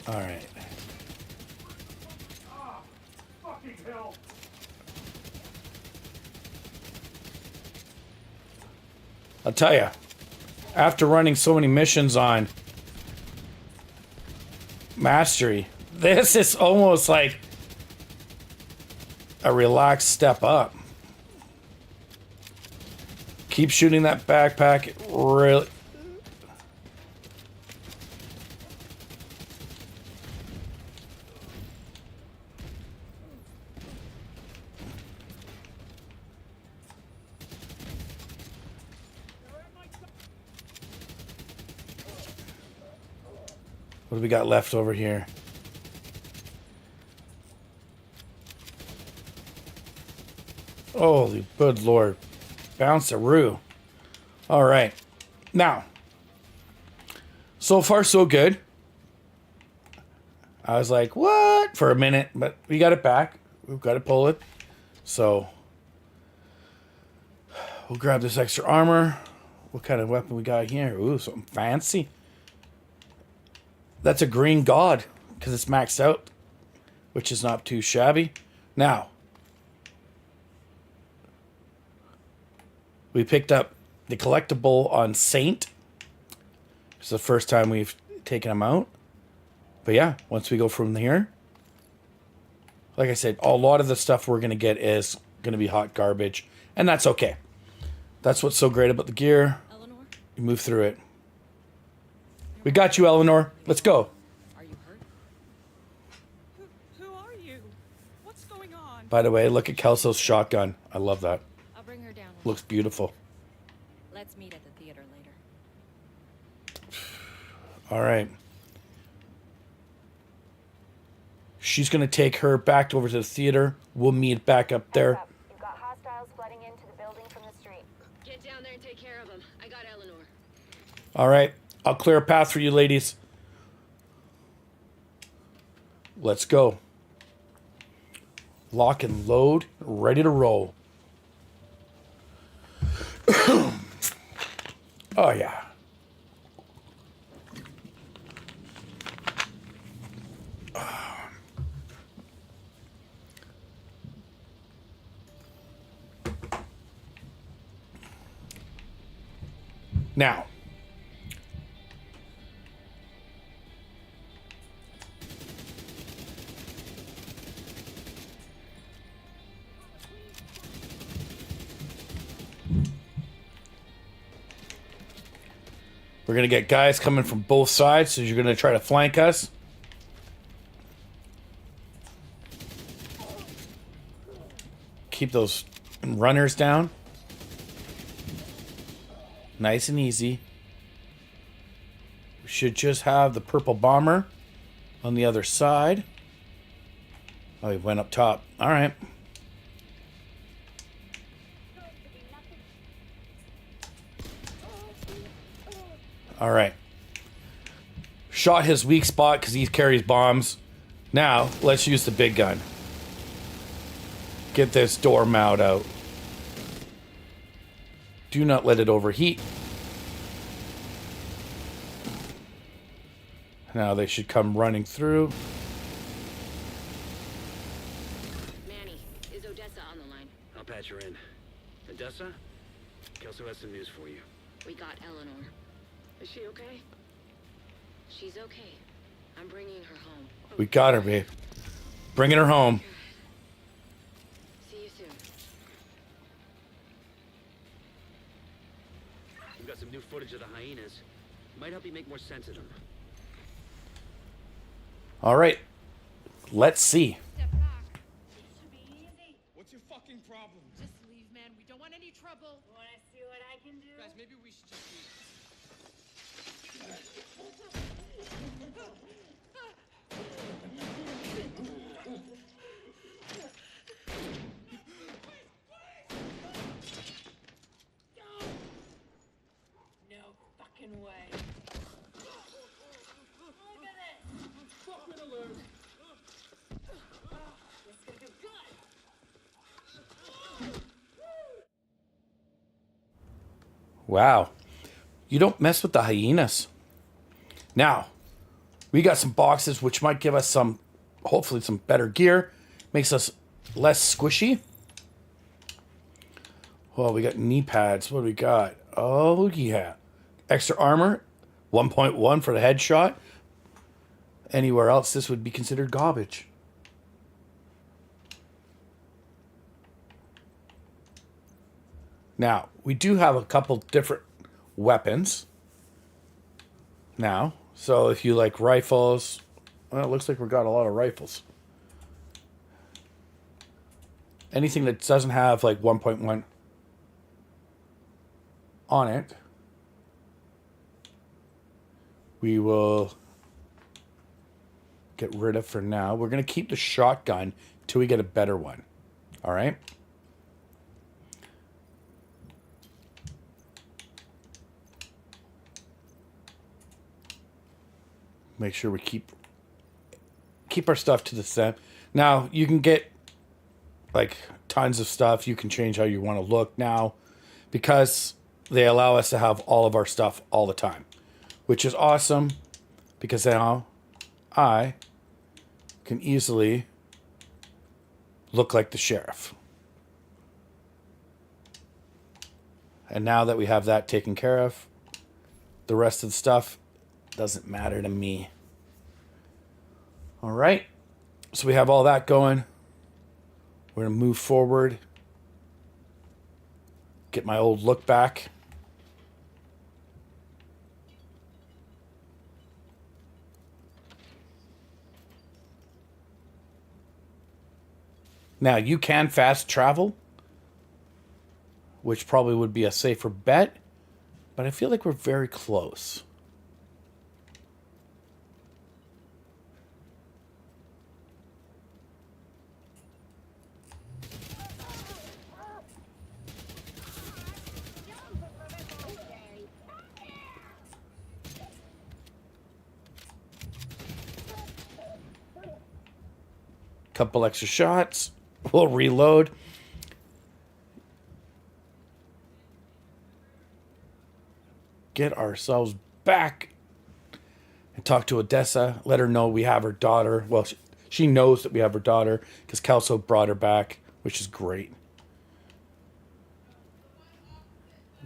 All right. Fucking hell. I'll tell you, after running so many missions on Mastery, this is almost like a relaxed step up. Keep shooting that backpack. It really... What do we got left over here? Holy good lord. Bounce-a-roo. All right. Now, so far so good. I was like, what? For a minute, but we got it back. We've got to pull it. So, we'll grab this extra armor. What kind of weapon we got here? Ooh, something fancy. That's a green god, because it's maxed out, which is not too shabby. Now, we picked up the collectible on Saint. It's the first time we've taken him out. But yeah, once we go from here, like I said, a lot of the stuff we're going to get is going to be hot garbage. And that's okay. That's what's so great about the gear. Eleanor? You move through it. We got you, Eleanor. Let's go. Are you hurt? Who are you? What's going on? By the way, look at Kelso's shotgun. I love that. I'll bring her down. Looks beautiful. Let's meet at the theater later. All right. She's going to take her back over to the theater. We'll meet back up there. You've got hostiles flooding into the building from the street. Get down there and take care of them. I got Eleanor. All right. I'll clear a path for you, ladies. Let's go. Lock and load. Ready to roll. Oh, yeah. Now, we're going to get guys coming from both sides, so you're going to try to flank us. Keep those runners down. Nice and easy. We should just have the purple bomber on the other side. Oh, he went up top. All right. All right. Shot his weak spot because he carries bombs. Now, let's use the big gun. Get this door mount out. Do not let it overheat. Now they should come running through. Manny, is Odessa on the line? I'll patch her in. Odessa? Kelso has some news for you. We got Eleanor. Is she okay? She's okay. I'm bringing her home. We got her, babe. Bringing her home. See you soon. We've got some new footage of the hyenas. Might help you make more sense of them. All right. Let's see. Step back. It should be easy. What's your fucking problem? Just leave, man. We don't want any trouble. Want to see what I can do? Guys, maybe we should just leave. No fucking way. Wow. You don't mess with the hyenas. Now, we got some boxes which might give us some, hopefully some better gear. Makes us less squishy. Well, we got knee pads. What do we got? Oh, yeah. Extra armor. 1.1 for the headshot. Anywhere else, this would be considered garbage. Now, we do have a couple different weapons. Now, so if you like rifles, well, it looks like we've got a lot of rifles. Anything that doesn't have like 1.1 on it, we will get rid of for now. We're going to keep the shotgun till we get a better one. All right. Make sure we keep our stuff to the set. Now, you can get like tons of stuff. You can change how you want to look now because they allow us to have all of our stuff all the time, which is awesome because now I can easily look like the sheriff. And now that we have that taken care of, the rest of the stuff doesn't matter to me. All right. So we have all that going. We're going to move forward. Get my old look back. Now, you can fast travel, which probably would be a safer bet, but I feel like we're very close. Couple extra shots. We'll reload. Get ourselves back and talk to Odessa. Let her know we have her daughter. Well, she knows that we have her daughter because Kelso brought her back, which is great.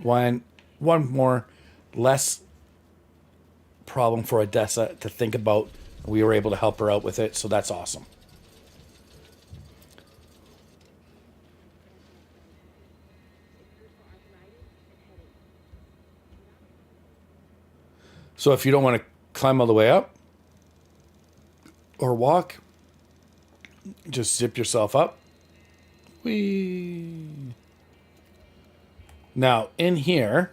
One more less problem for Odessa to think about. We were able to help her out with it, so that's awesome. So if you don't want to climb all the way up or walk, just zip yourself up. Whee. Now in here,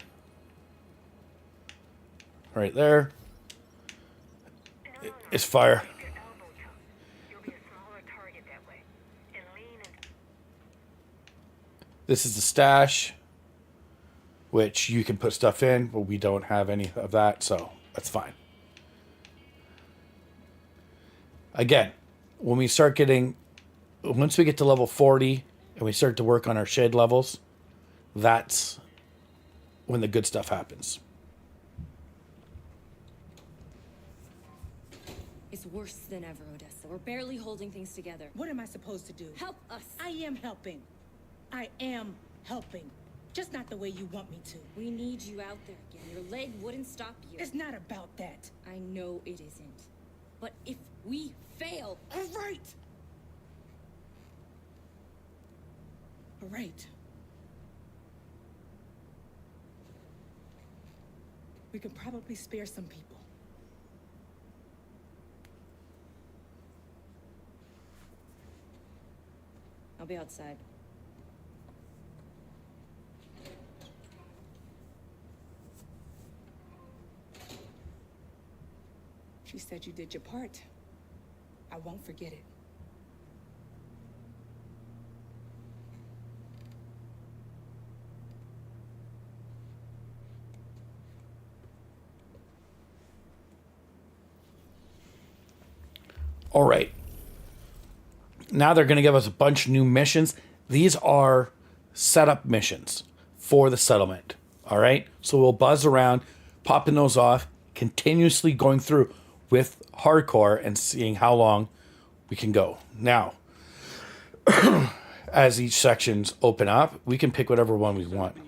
right there, is fire. This is the stash, which you can put stuff in, but we don't have any of that, so that's fine. Again, when we start getting, once we get to level 40 and we start to work on our shade levels, that's when the good stuff happens. It's worse than ever, Odessa. We're barely holding things together. What am I supposed to do? Help us. I am helping. I am helping. Just not the way you want me to. We need you out there again. Your leg wouldn't stop you. It's not about that. I know it isn't. But if we fail... All right. All right. We could probably spare some people. I'll be outside. She said you did your part. I won't forget it. All right. Now they're going to give us a bunch of new missions. These are setup missions for the settlement. All right. So we'll buzz around, popping those off, continuously going through with hardcore and seeing how long we can go. Now, as each sections open up, we can pick whatever one we want. The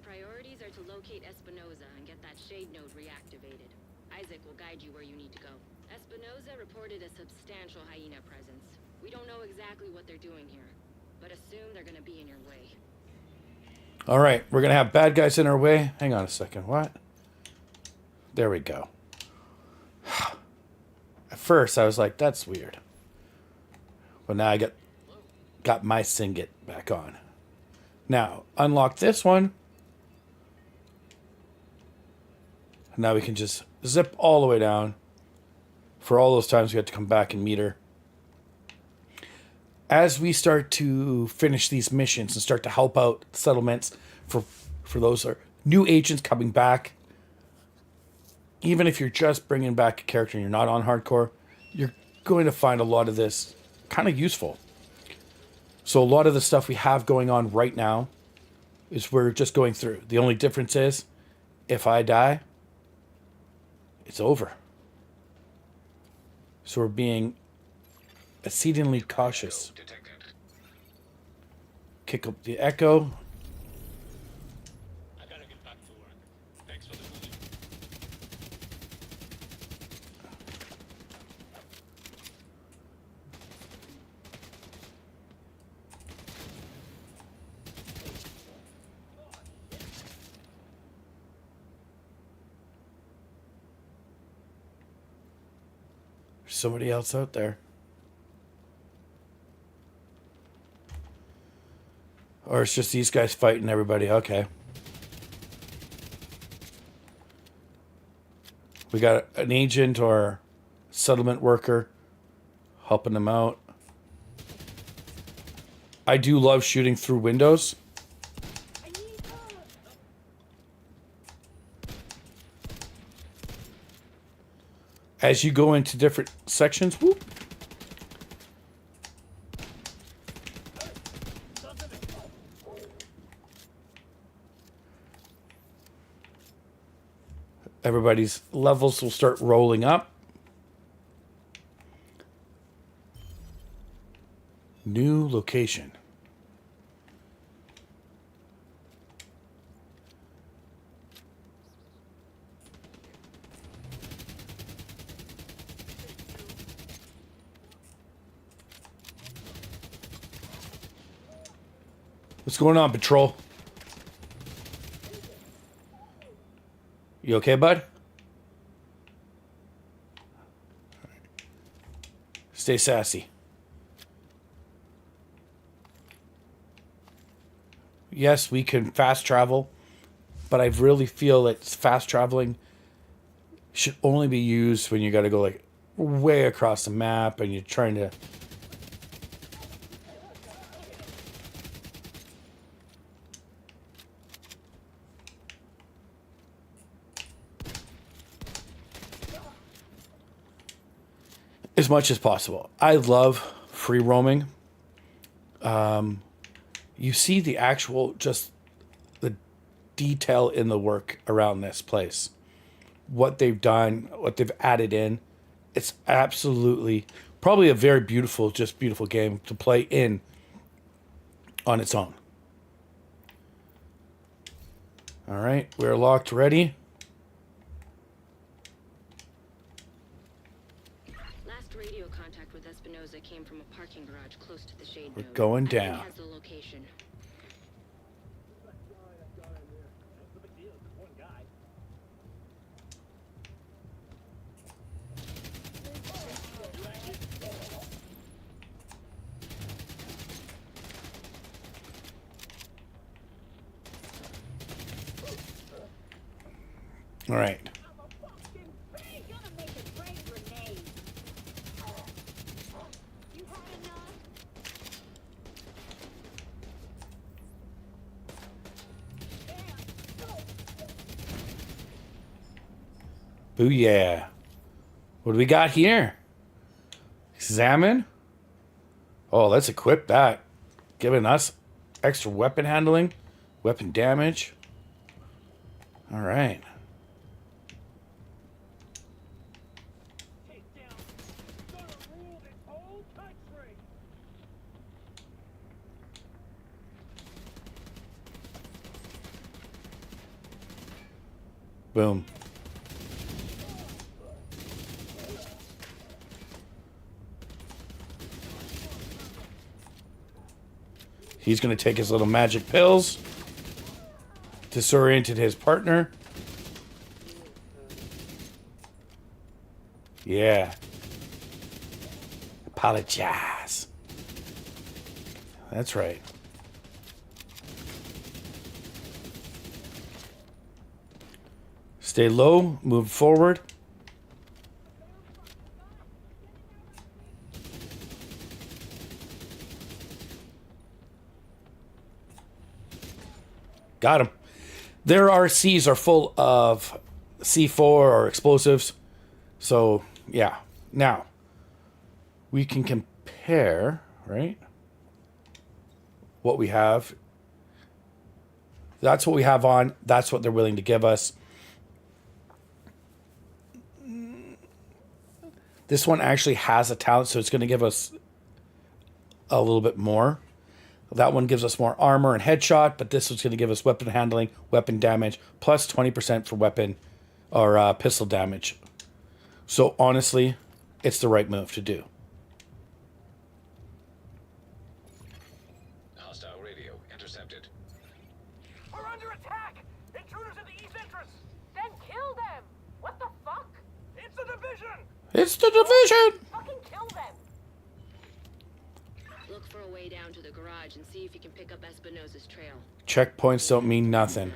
priorities are to locate Espinoza and get that shade node reactivated. Isaac will guide you where you need to go. Espinoza reported a substantial hyena presence. We don't know exactly what they're doing here, but assume they're gonna be in your way. All right, we're going to have bad guys in our way. Hang on a second. What? There we go. At first, I was like, that's weird. But now I got my Singit back on. Now, unlock this one. Now we can just zip all the way down. For all those times we had to come back and meet her. As we start to finish these missions and start to help out settlements for those are new agents coming back, even if you're just bringing back a character and you're not on hardcore, you're going to find a lot of this kind of useful. So a lot of the stuff we have going on right now is we're just going through. The only difference is if I die, it's over. So we're being exceedingly cautious. Kick up the echo. I gotta get back to work. Thanks for the movie. There's somebody else out there. Or it's just these guys fighting everybody. Okay. We got an agent or settlement worker helping them out. I do love shooting through windows. As you go into different sections, whoop. Everybody's levels will start rolling up. New location. What's going on, Patrol? You okay, bud? Stay sassy. Yes, we can fast travel, but I really feel that fast traveling should only be used when you got to go like way across the map and you're trying to... as much as possible. I love free roaming. You see the actual, just the detail in the work around this place. What they've done, what they've added in. It's absolutely, probably a very beautiful, just beautiful game to play in on its own. All right, we're locked, ready. Last radio contact with Espinoza came from a parking garage close to the shade We're node. going Isaac down. has the location. All right. Booyah. What do we got here? Examine. Oh, let's equip that. Giving us extra weapon handling, weapon damage. All right. Boom. He's going to take his little magic pills. Disoriented his partner. Yeah. Apologize. That's right. Stay low, move forward. Got him. Their RCs are full of C4 or explosives. So, yeah. Now, we can compare, right? What we have. That's what we have on. That's what they're willing to give us. This one actually has a talent, so it's going to give us a little bit more. That one gives us more armor and headshot, but this one's going to give us weapon handling, weapon damage, plus 20% for weapon or pistol damage. So honestly, it's the right move to do. Hostile radio intercepted. We're under attack! Intruders at the east entrance! Then kill them! What the fuck? It's a division! It's the division! Fucking kill them! Look for a way down to the garage and see if you can pick up Espinosa's trail. Checkpoints don't mean nothing.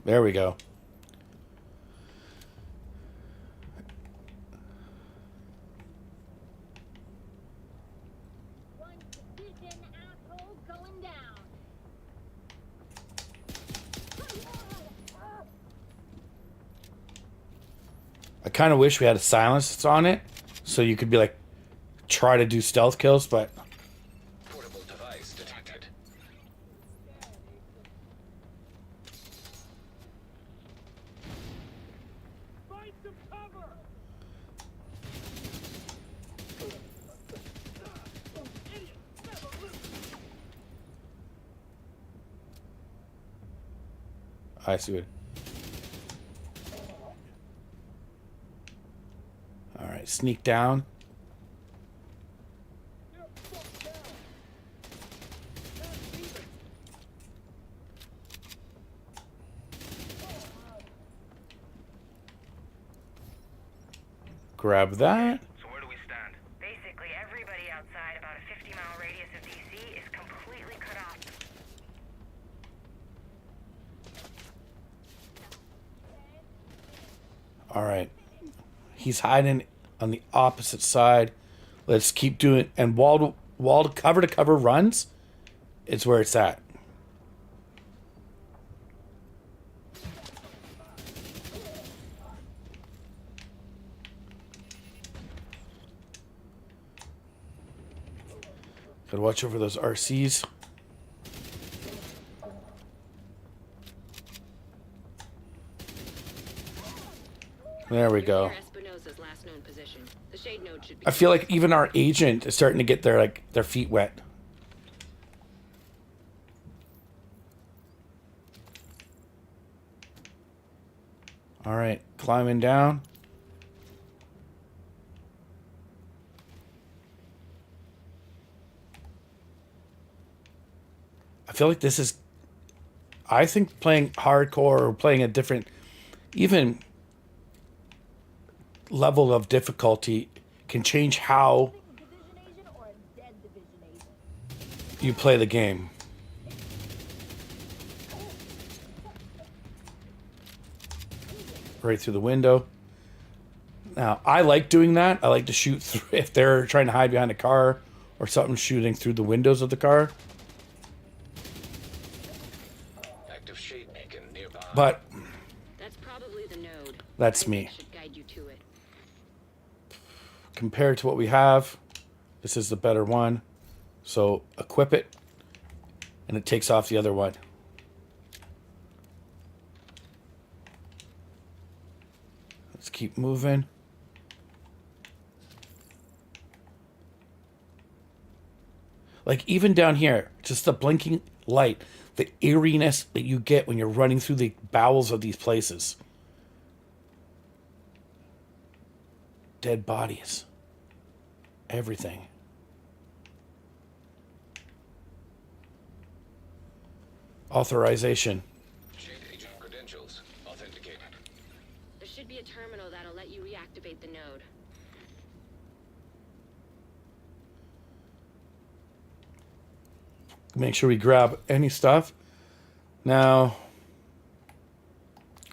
There we go. I kind of wish we had a silence on it, so you could be like, try to do stealth kills, but Portable device detected. I see it. All right, sneak down. Grab that. So where do we stand? Basically, everybody outside about a 50-mile radius of DC is completely cut off. All right. He's hiding on the opposite side. Let's keep doing, and wall to cover runs. It's where it's at. Gotta watch over those RCs. There we go. Espinosa's last known position. The shade node should be. I feel like even our agent is starting to get their feet wet. All right, climbing down. I feel like this is, I think playing hardcore or playing a different, even level of difficulty can change how you play the game. Right through the window. Now, I like doing that. I like to shoot through if they're trying to hide behind a car or something, shooting through the windows of the car. Active shade beacon nearby. But That's probably the node. that's Isaac me. should guide you to it. Compared to what we have, this is the better one. So equip it, and it takes off the other one. Let's keep moving. Like even down here, just the blinking light, the eeriness that you get when you're running through the bowels of these places. Dead bodies. Everything. Authorization. Shade agent credentials authenticated. There should be a terminal that'll let you reactivate the node. Make sure we grab any stuff. Now,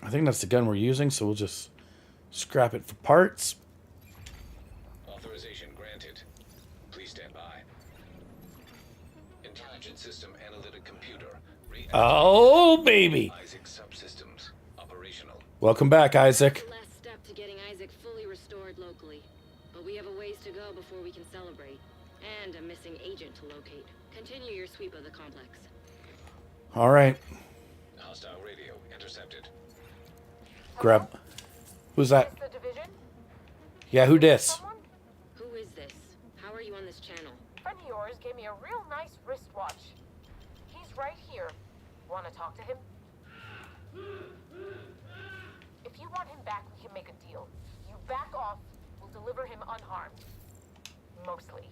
I think that's the gun we're using, so we'll just scrap it for parts. Authorization granted. Please stand by. Intelligent system analytic computer. Oh, baby. Isaac subsystems operational. Welcome back, Isaac. Last step to getting Isaac fully restored locally. But we have a ways to go before we can celebrate. And a missing agent to locate. Continue your sweep of the complex. All right. Hostile radio intercepted. Grab. Who's that? The division? Yeah, who dis? Who is this? How are you on this channel? Friend of yours gave me a real nice wristwatch. He's right here. Want to talk to him? If you want him back, we can make a deal. You back off, we'll deliver him unharmed. Mostly.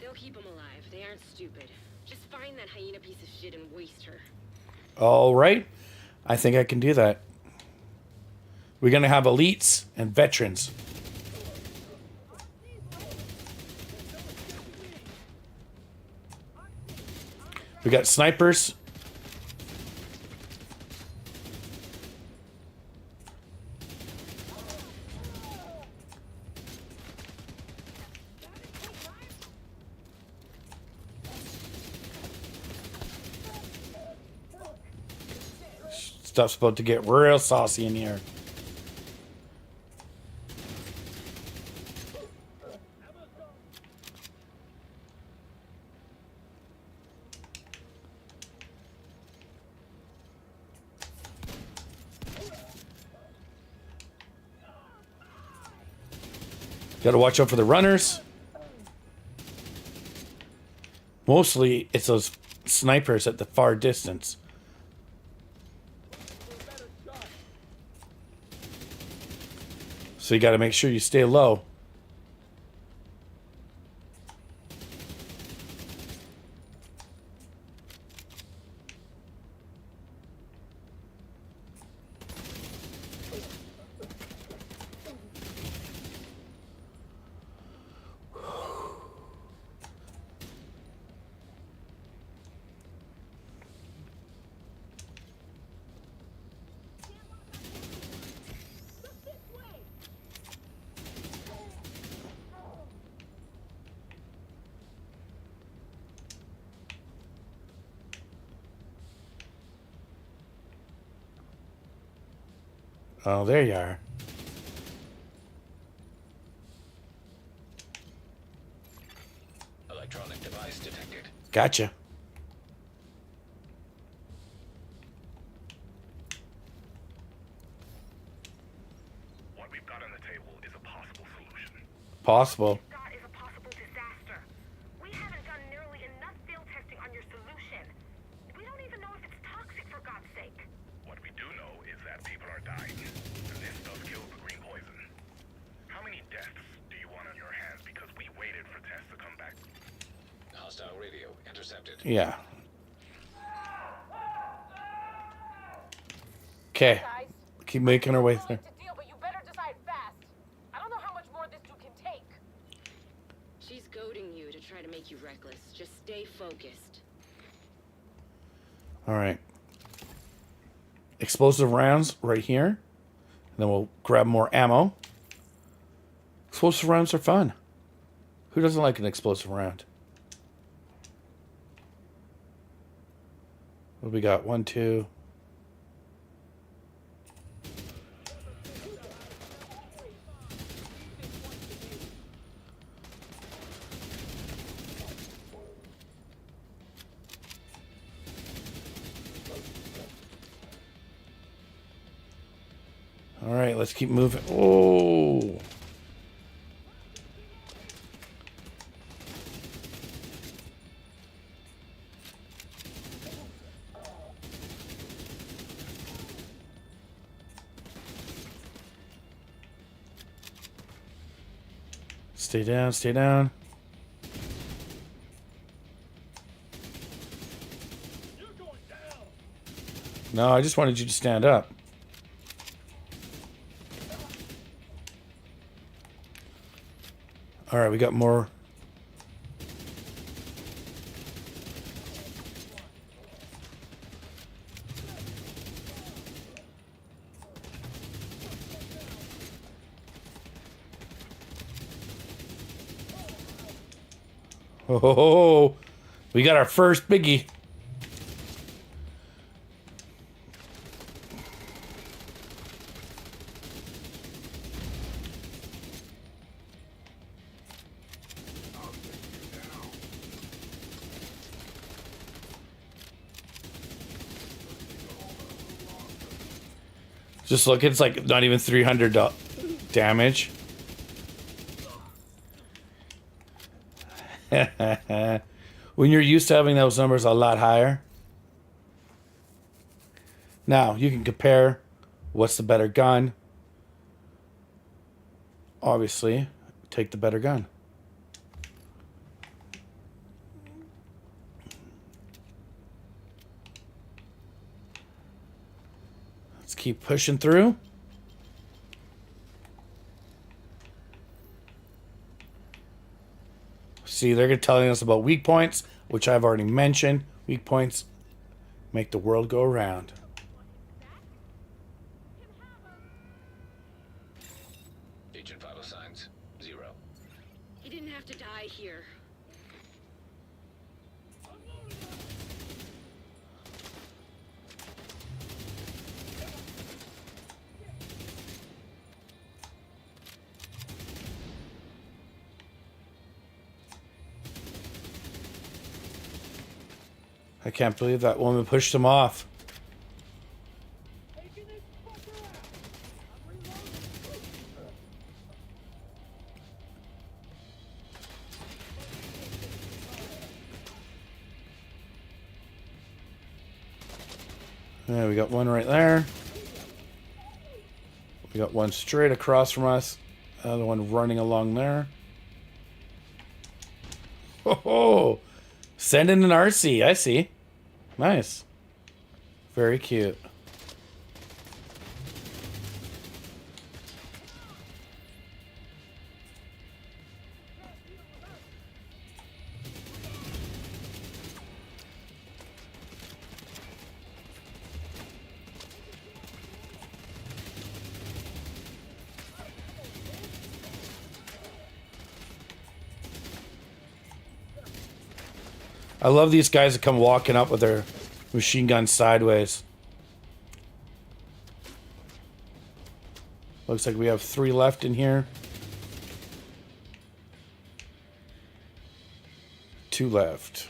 They'll keep him alive. They aren't stupid. Just find that hyena piece of shit and waste her. All right. I think I can do that. We're going to have elites and veterans. We got snipers. Stuff's about to get real saucy in here. Got to watch out for the runners. Mostly, it's those snipers at the far distance. So you got to make sure you stay low. Oh, there you are. Electronic device detected. Gotcha. What we've got on the table is a possible solution. Possible. That is a possible disaster. We haven't done nearly enough field testing on your solution. We don't even know if it's toxic, for God's sake. What we do know is that people are dying, and this does kill the green poison. How many deaths do you want on your hands because we waited for tests to come back? Hostile radio intercepted. Yeah. Okay. Keep making our way there. But you better decide fast. I don't know how much more this dude can take. She's goading you to try to make make you reckless. Just stay focused. All right. Explosive rounds right here. And then we'll grab more ammo. Explosive rounds are fun. Who doesn't like an explosive round? What do we got? 1, 2. All right, let's keep moving. Oh. Stay down, stay down. No, I just wanted you to stand up. All right, we got more. Oh, we got our first biggie. Just look, it's like not even 300 damage. When you're used to having those numbers a lot higher. Now, you can compare what's the better gun. Obviously, take the better gun. Let's keep pushing through. See, they're telling us about weak points, which I've already mentioned. Weak points make the world go around. Agent vital signs, 0. He didn't have to die here. I can't believe that woman pushed him off. Yeah, we got one right there. We got one straight across from us. Another one running along there. Oh, send in an RC. I see. Nice. Very cute. I love these guys that come walking up with their machine gun sideways. Looks like we have 3 left in here. 2 left.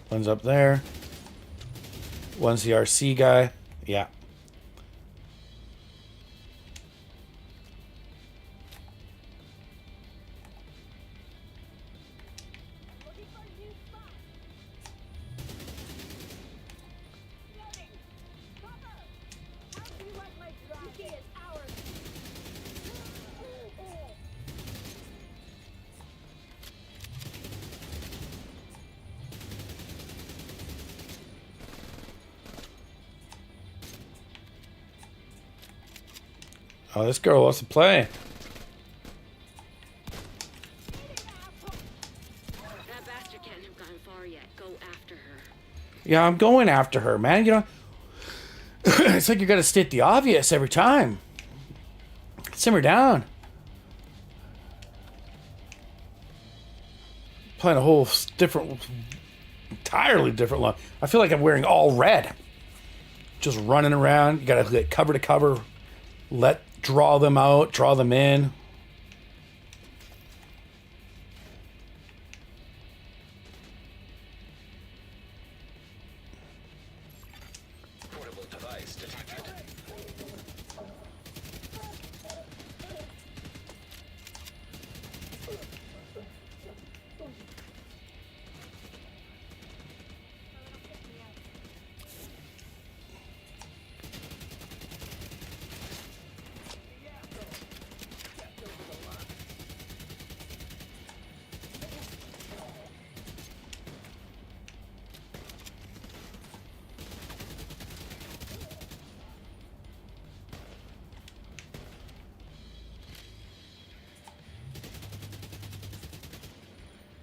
One's up there. One's the RC guy. Yeah. Oh, this girl wants to play. That bastard can't have gotten far yet. Go after her. Yeah, I'm going after her, man. You know, it's like you're gonna state the obvious every time. Simmer down. Playing a whole different, entirely different look. I feel like I'm wearing all red. Just running around. You gotta get cover to cover. Draw them out, draw them in. Portable device detected.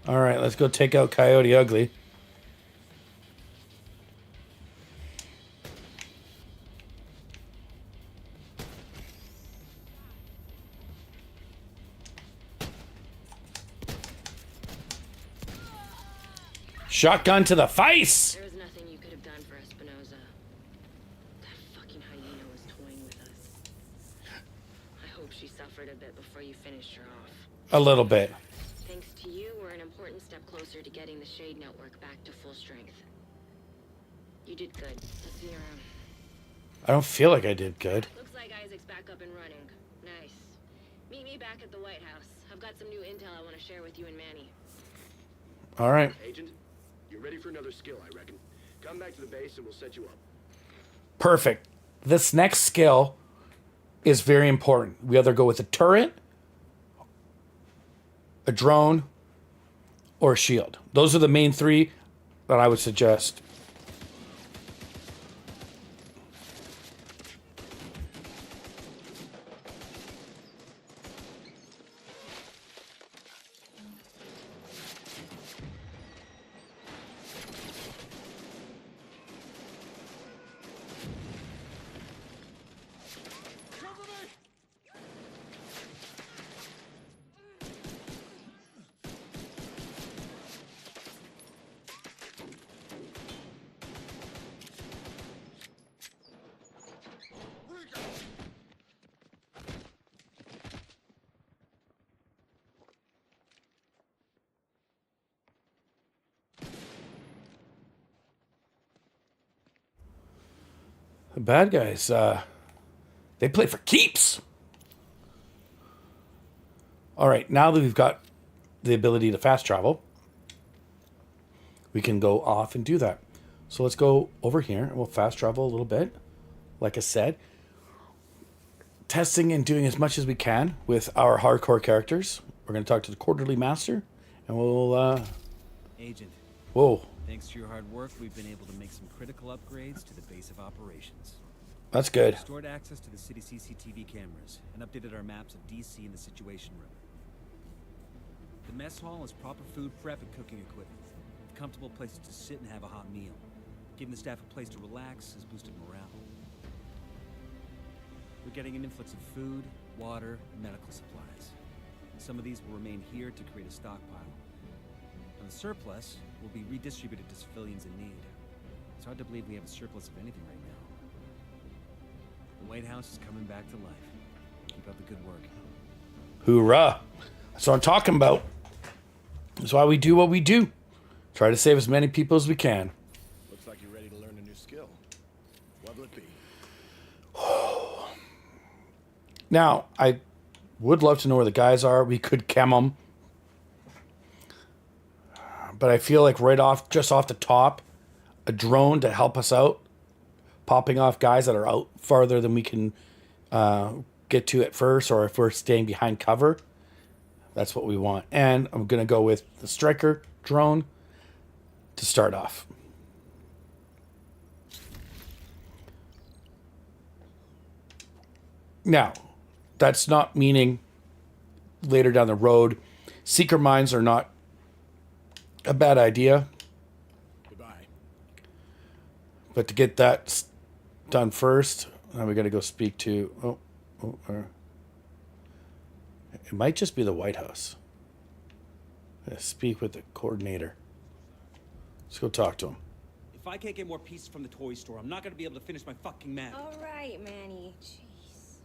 All right, let's go take out Coyote Ugly. Shotgun to the face! There was nothing you could have done for Espinosa. That fucking hyena was toying with us. I hope she suffered a bit before you finished her off. A little bit. Thanks to you, we're an important step closer to getting the Shade Network back to full strength. You did good. I'll see you around. I don't feel like I did good. Looks like Isaac's back up and running. Nice. Meet me back at the White House. I've got some new intel I want to share with you and Manny. All right. Agent, you're ready for another skill, I reckon. Come back to the base and we'll set you up. Perfect. This next skill is very important. We either go with a turret, a drone, or a shield. Those are the main three that I would suggest. The bad guys, they play for keeps. All right, now that we've got the ability to fast travel, we can go off and do that. So let's go over here and we'll fast travel a little bit. Like I said, testing and doing as much as we can with our hardcore characters. We're going to talk to the Quarterly Master and we'll... Agent. Whoa. Thanks to your hard work, we've been able to make some critical upgrades to the base of operations. That's good. Restored access to the city CCTV cameras and updated our maps of DC and the Situation Room. The mess hall has proper food prep and cooking equipment, with comfortable places to sit and have a hot meal. Giving the staff a place to relax has boosted morale. We're getting an influx of food, water, and medical supplies. Some of these will remain here to create a stockpile. And the surplus will be redistributed to civilians in need. It's hard to believe we have a surplus of anything right now. The White House is coming back to life. Keep up the good work. Hoorah. That's what I'm talking about. That's why we do what we do. Try to save as many people as we can. Looks like you're ready to learn a new skill. What will it be? Now, I would love to know where the guys are. We could chem them. But I feel like just off the top, a drone to help us out, popping off guys that are out farther than we can get to at first, or if we're staying behind cover, that's what we want. And I'm going to go with the Striker drone to start off. Now, that's not meaning later down the road. Seeker mines are not a bad idea. Goodbye. But to get that done first, now we got to go speak to... it might just be the White House. Speak with the coordinator. Let's go talk to him. If I can't get more pieces from the toy store, I'm not gonna be able to finish my fucking map. All right, Manny. Jeez.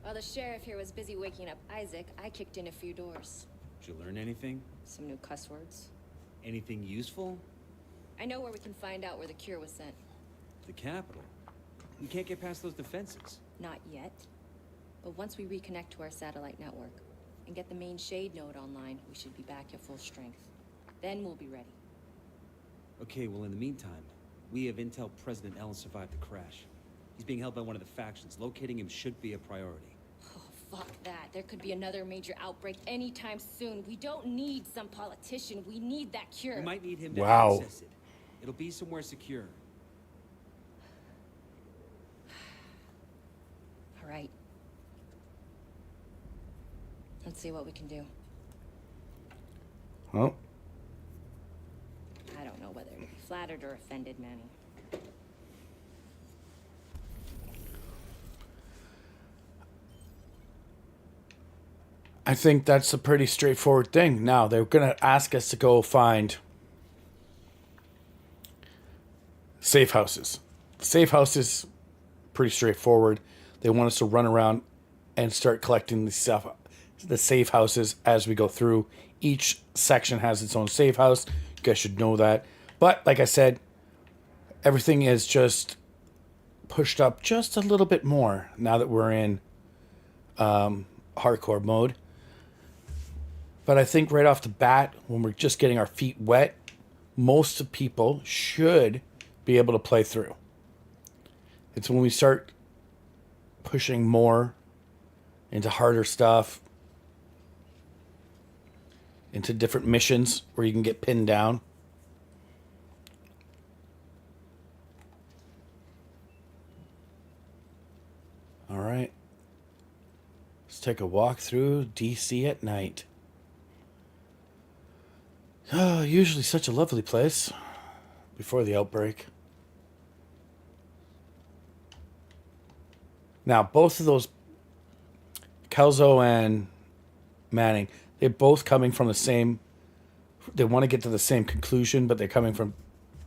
While the sheriff here was busy waking up Isaac, I kicked in a few doors. Did you learn anything? Some new cuss words. Anything useful? I know where we can find out where the cure was sent. The capital. We can't get past those defenses. Not yet. But once we reconnect to our satellite network and get the main shade node online, we should be back at full strength. Then we'll be ready. Okay, well in the meantime, we have intel President Ellen survived the crash. He's being held by one of the factions. Locating him should be a priority. Oh, fuck that. There could be another major outbreak anytime soon. We don't need some politician. We need that cure. We might need him to Wow. access it. It'll be somewhere secure. All right. Let's see what we can do. Oh. I don't know whether to be flattered or offended, Manny. I think that's a pretty straightforward thing. Now, they're going to ask us to go find safe houses. Safe houses, pretty straightforward. They want us to run around and start collecting the stuff, the safe houses as we go through. Each section has its own safe house. You guys should know that. But like I said, everything is just pushed up just a little bit more now that we're in hardcore mode. But I think right off the bat, when we're just getting our feet wet, most people should be able to play through. It's when we start pushing more into harder stuff, into different missions where you can get pinned down. All right. Let's take a walk through DC at night. Oh, usually such a lovely place before the outbreak. Now, both of those, Kelso and Manning, they're both coming from the same, they want to get to the same conclusion, but they're coming from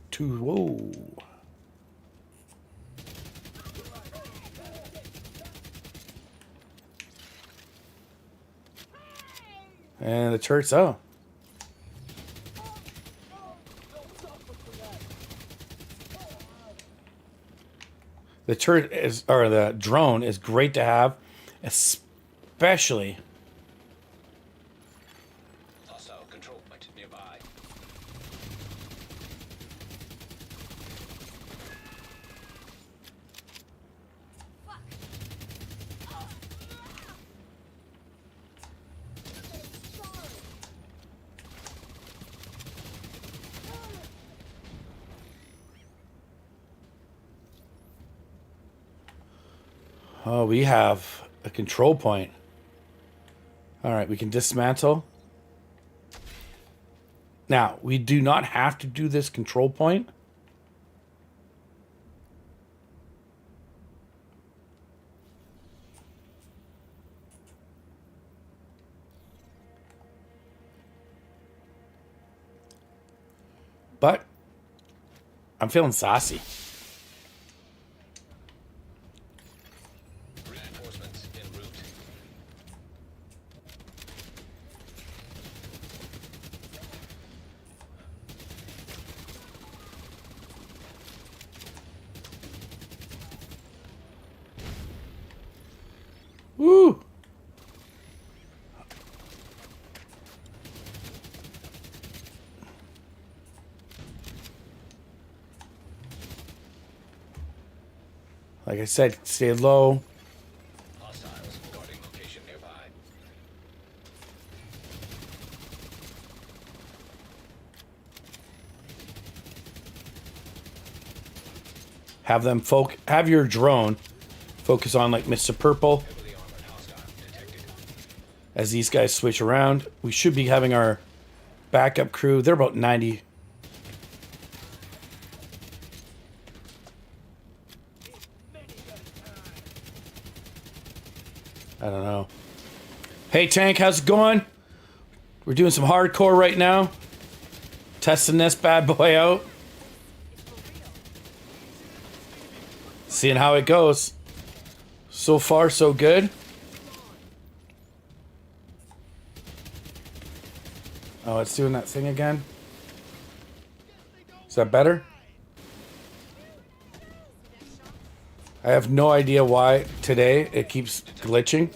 two, whoa. And the turret's out. The turret is, or the drone is great to have, especially. Hostile control point nearby. Oh, we have a control point. All right, we can dismantle. Now, we do not have to do this control point. But I'm feeling saucy. Reinforcements en route. Woo! Like I said, stay low. Hostiles guarding location nearby. Have them have your drone focus on like Mr. Purple as these guys switch around. We should be having our backup crew. They're about 90. I don't know. Hey, Tank, how's it going? We're doing some hardcore right now. Testing this bad boy out. Seeing how it goes. So far, so good. Oh, it's doing that thing again. Is that better? I have no idea why today it keeps glitching.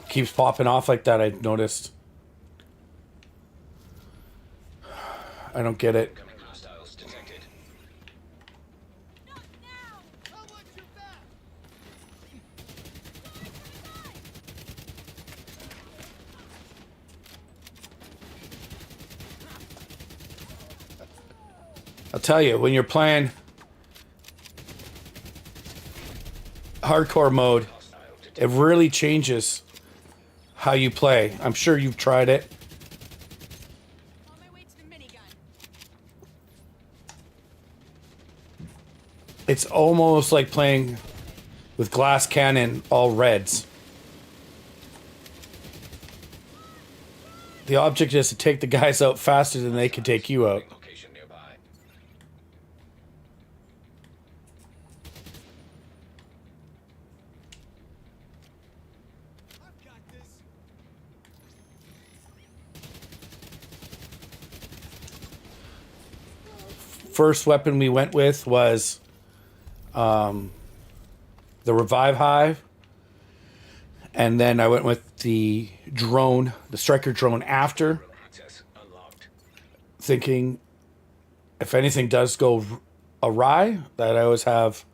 Keeps popping off like that, I've noticed. I don't get it. I'll tell you, when you're playing hardcore mode, it really changes how you play. I'm sure you've tried it. It's almost like playing with glass cannon, all reds. The object is to take the guys out faster than they can take you out. First weapon we went with was the Revive Hive. And then I went with the drone, the Striker drone after. Thinking if anything does go awry, that I always have...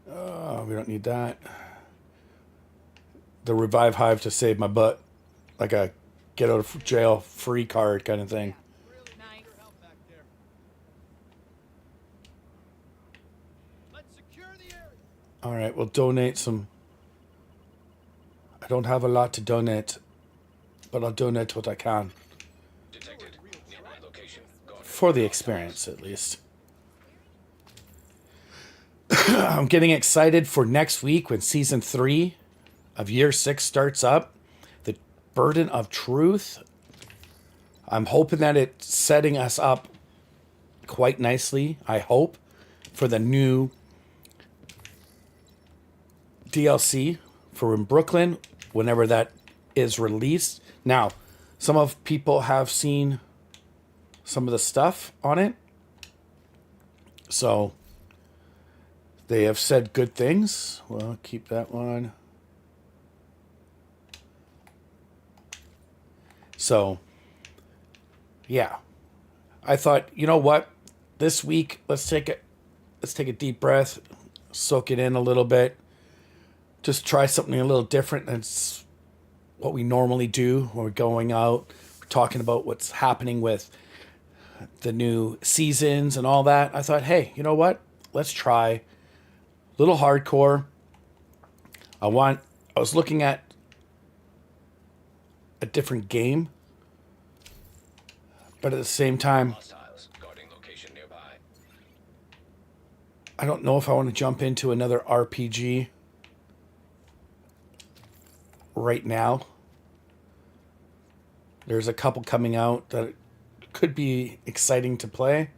we don't need that. The Revive Hive to save my butt. Like a get out of jail free card kind of thing. All right, we'll donate some. I don't have a lot to donate, but I'll donate what I can. For the experience, at least. I'm getting excited for next week when season 3 of year 6 starts up. The Burden of Truth. I'm hoping that it's setting us up quite nicely, I hope, for the new DLC for in Brooklyn whenever that is released. Now, some of people have seen some of the stuff on it. So they have said good things. Well, keep that one. So yeah. I thought, you know what? This week, let's take a deep breath, soak it in a little bit. Just try something a little different. That's what we normally do when we're going out. We're talking about what's happening with the new seasons and all that. I thought, hey, you know what? Let's try a little hardcore. I was looking at a different game, but at the same time, I don't know if I want to jump into another RPG right now. There's a couple coming out that could be exciting to play,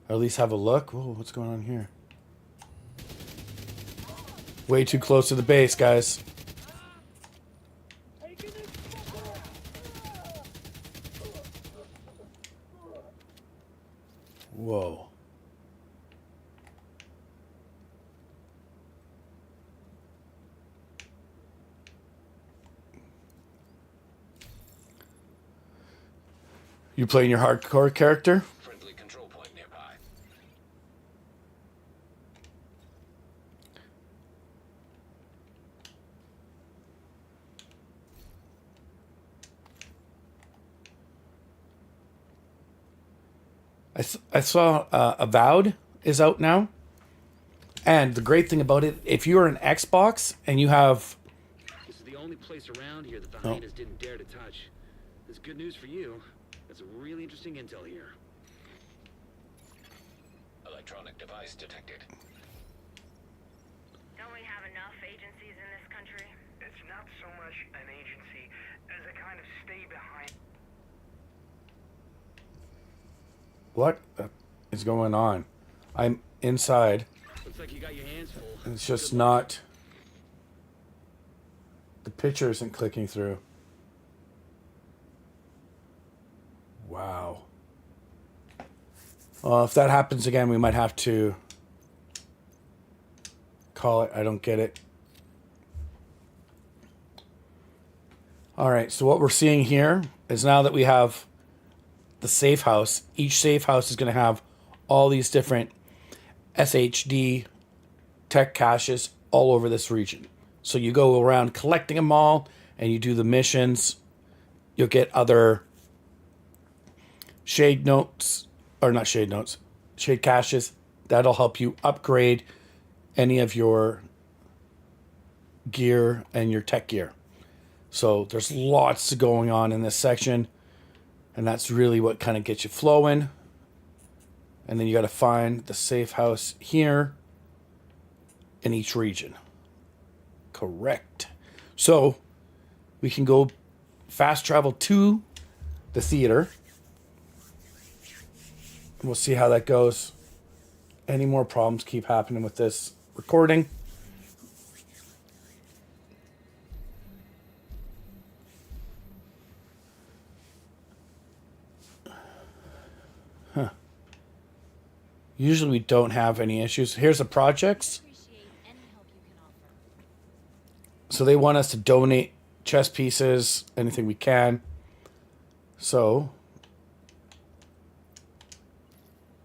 or at least have a look. Whoa, what's going on here? Way too close to the base, guys. Whoa. You playing your hardcore character? Friendly control point nearby. I saw Avowed is out now. And the great thing about it, if you're an Xbox and you have... This is the only place around here that the hyenas didn't dare to touch. That's good news for you. That's a really interesting intel here. Electronic device detected. Don't we have enough agencies in this country? It's not so much an agency as a kind of stay behind. What is going on? I'm inside. Looks like you got your hands full. It's just not... The picture isn't clicking through. Wow. Well, if that happens again, we might have to call it. I don't get it. All right, so what we're seeing here is now that we have the safe house, each safe house is going to have all these different SHD tech caches all over this region. So you go around collecting them all and you do the missions. You'll get other shade notes, or not shade notes, shade caches. That'll help you upgrade any of your gear and your tech gear. So there's lots going on in this section. And that's really what kind of gets you flowing. And then you got to find the safe house here in each region. Correct. So we can go fast travel to the theater. And we'll see how that goes. Any more problems keep happening with this recording. Huh. Usually we don't have any issues. Here's the projects. So they want us to donate chess pieces, anything we can. So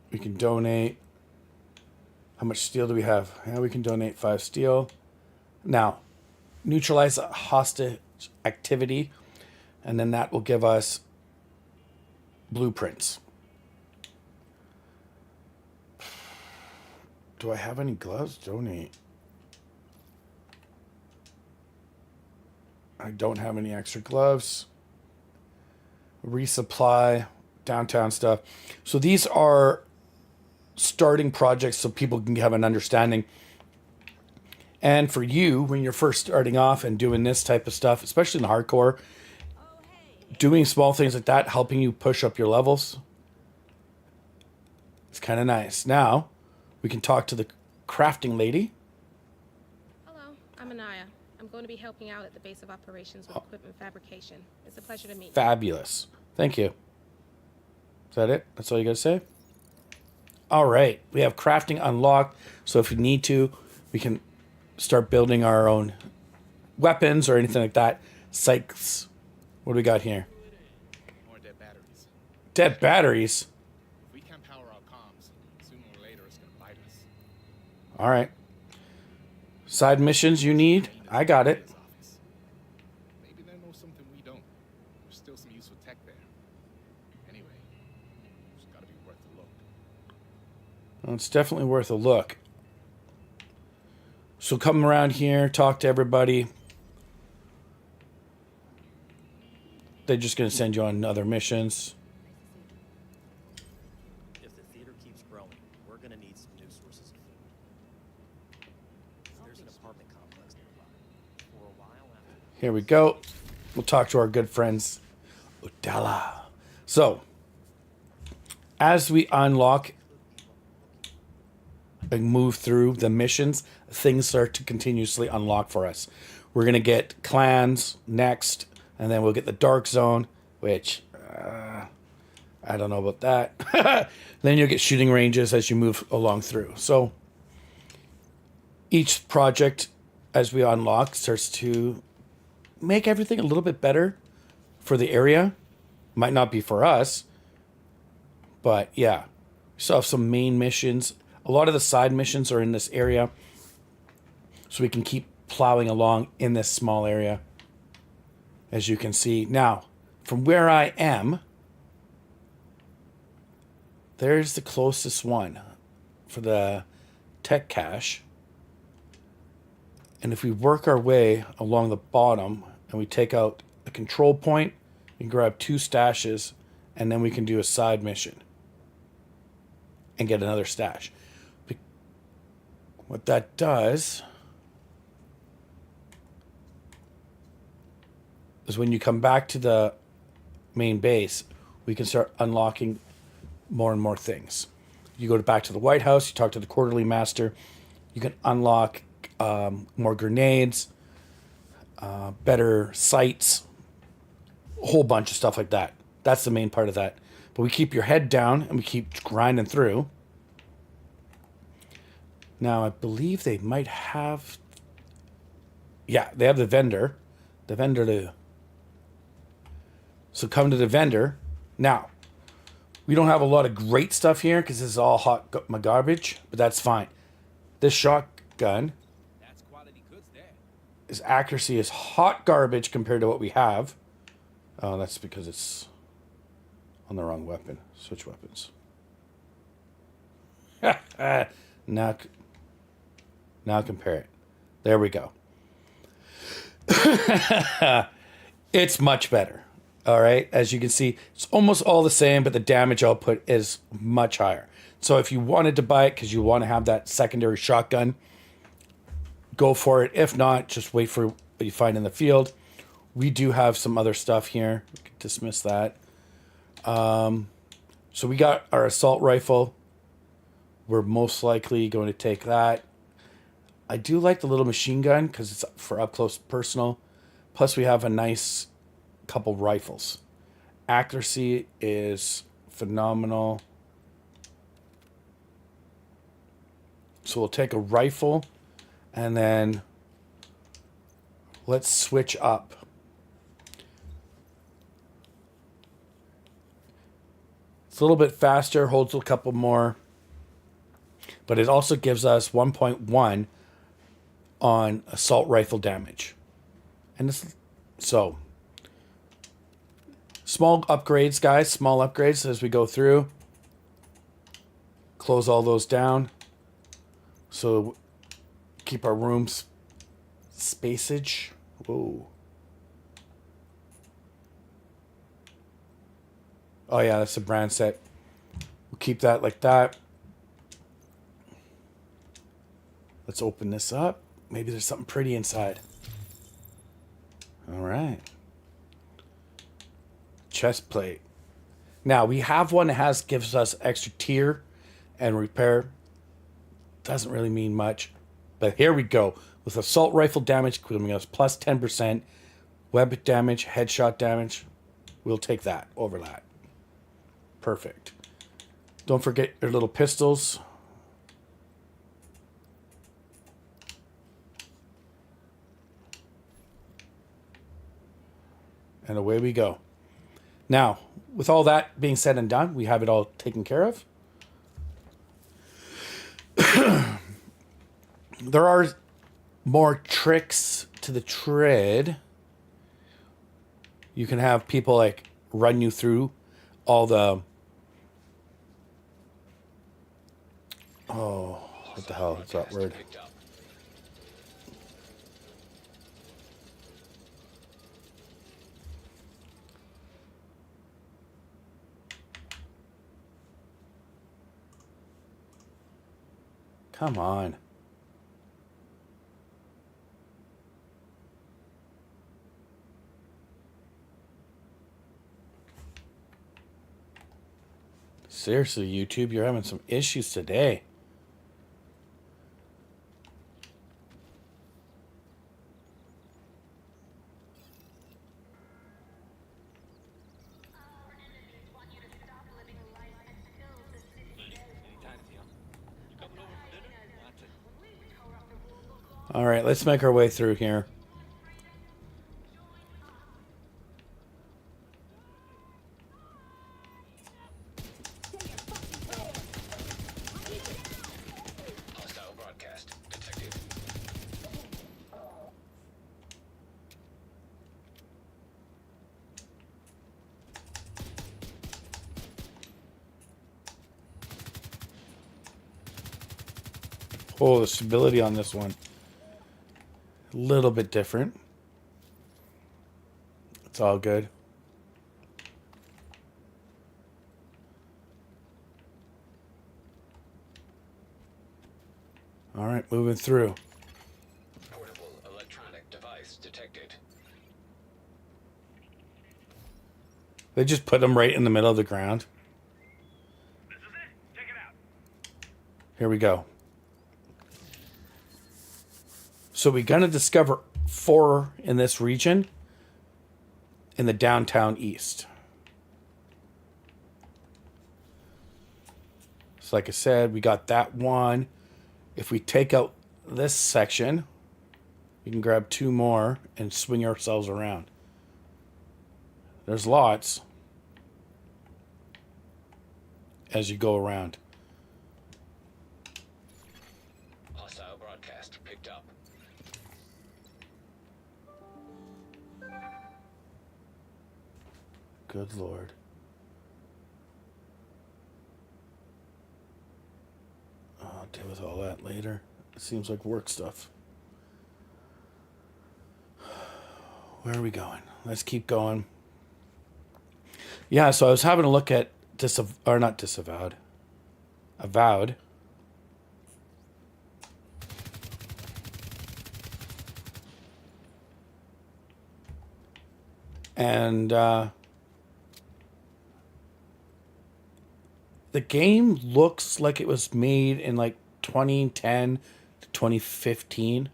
we can donate. How much steel do we have? Yeah, we can donate 5 steel. Now, neutralize a hostage activity, and then that will give us blueprints. Do I have any gloves? Donate. I don't have any extra gloves. Resupply, downtown stuff. So these are starting projects so people can have an understanding. And for you, when you're first starting off and doing this type of stuff, especially in hardcore, doing small things like that, helping you push up your levels, it's kind of nice. Now, we can talk to the crafting lady. Hello, I'm Anaya. I'm going to be helping out at the base of operations with equipment fabrication. It's a pleasure to meet you. Fabulous. Thank you. Is that it? That's all you got to say? All right. We have crafting unlocked. So if we need to, we can start building our own weapons or anything like that. Sykes. What do we got here? More dead batteries. Dead batteries? If we can't power our comms, sooner or later it's gonna bite us. All right. Side missions you need? I got it. Maybe they know something we don't. There's still some useful tech there. Anyway, it's gotta be worth a look. Well, it's definitely worth a look. So come around here, talk to everybody. They're just going to send you on other missions. If the theater keeps growing, we're going to need some new sources of food. There's an apartment complex nearby. For a while after... Here we go. We'll talk to our good friends, Udala. So, as we unlock and move through the missions, things start to continuously unlock for us. We're going to get clans next, and then we'll get the Dark Zone, which I don't know about that. Then you'll get shooting ranges as you move along through. So each project, as we unlock, starts to make everything a little bit better for the area. Might not be for us, but yeah. We still have some main missions. A lot of the side missions are in this area, so we can keep plowing along in this small area, as you can see. Now, from where I am, there's the closest one for the tech cache. And if we work our way along the bottom and we take out a control point, we can grab 2 stashes, and then we can do a side mission and get another stash. What that does is when you come back to the main base, we can start unlocking more and more things. You go back to the White House, you talk to the quarterly master, you can unlock more grenades, better sights, a whole bunch of stuff like that. That's the main part of that. But we keep your head down and we keep grinding through. Now, I believe they might have... Yeah, they have the vendor. The vendor to... So come to the vendor. Now, we don't have a lot of great stuff here because this is all hot garbage, but that's fine. This shotgun... His accuracy is hot garbage compared to what we have. Oh, that's because it's on the wrong weapon. Switch weapons. Now compare it. There we go. It's much better. All right. As you can see, it's almost all the same, but the damage output is much higher. So if you wanted to buy it because you want to have that secondary shotgun, go for it. If not, just wait for what you find in the field. We do have some other stuff here. We can dismiss that. So we got our assault rifle. We're most likely going to take that. I do like the little machine gun because it's for up close personal. Plus we have a nice couple rifles. Accuracy is phenomenal. So we'll take a rifle and then let's switch up. It's a little bit faster, holds a couple more, but it also gives us 1.1 on assault rifle damage. And this, so small upgrades, guys, small upgrades as we go through. Close all those down. So keep our rooms spacage. Whoa. Oh yeah, that's a brand set. We'll keep that like that. Let's open this up. Maybe there's something pretty inside. All right. Chest plate. Now we have one that gives us extra tier and repair. Doesn't really mean much, but here we go with assault rifle damage giving us plus 10%, web damage, headshot damage. We'll take that over that. Perfect. Don't forget your little pistols. And away we go. Now, with all that being said and done, we have it all taken care of. There are more tricks to the trade. You can have people like run you through all the... Oh, what the hell is that word? Come on. Seriously, YouTube, you're having some issues today. All right, let's make our way through here. Hostile broadcast detected. Oh, the stability on this one. A little bit different. It's all good. All right, moving through. Portable electronic device detected. They just put them right in the middle of the ground. This is it. Check it out. Here we go. So we're going to discover 4 in this region in the downtown east. So like I said, we got that one. If we take out this section, we can grab 2 more and swing ourselves around. There's lots as you go around. Hostile broadcast picked up. Good Lord. I'll deal with all that later. It seems like work stuff. Where are we going? Let's keep going. Yeah, so I was having a look at Avowed. And the game looks like it was made in like 2010 to 2015.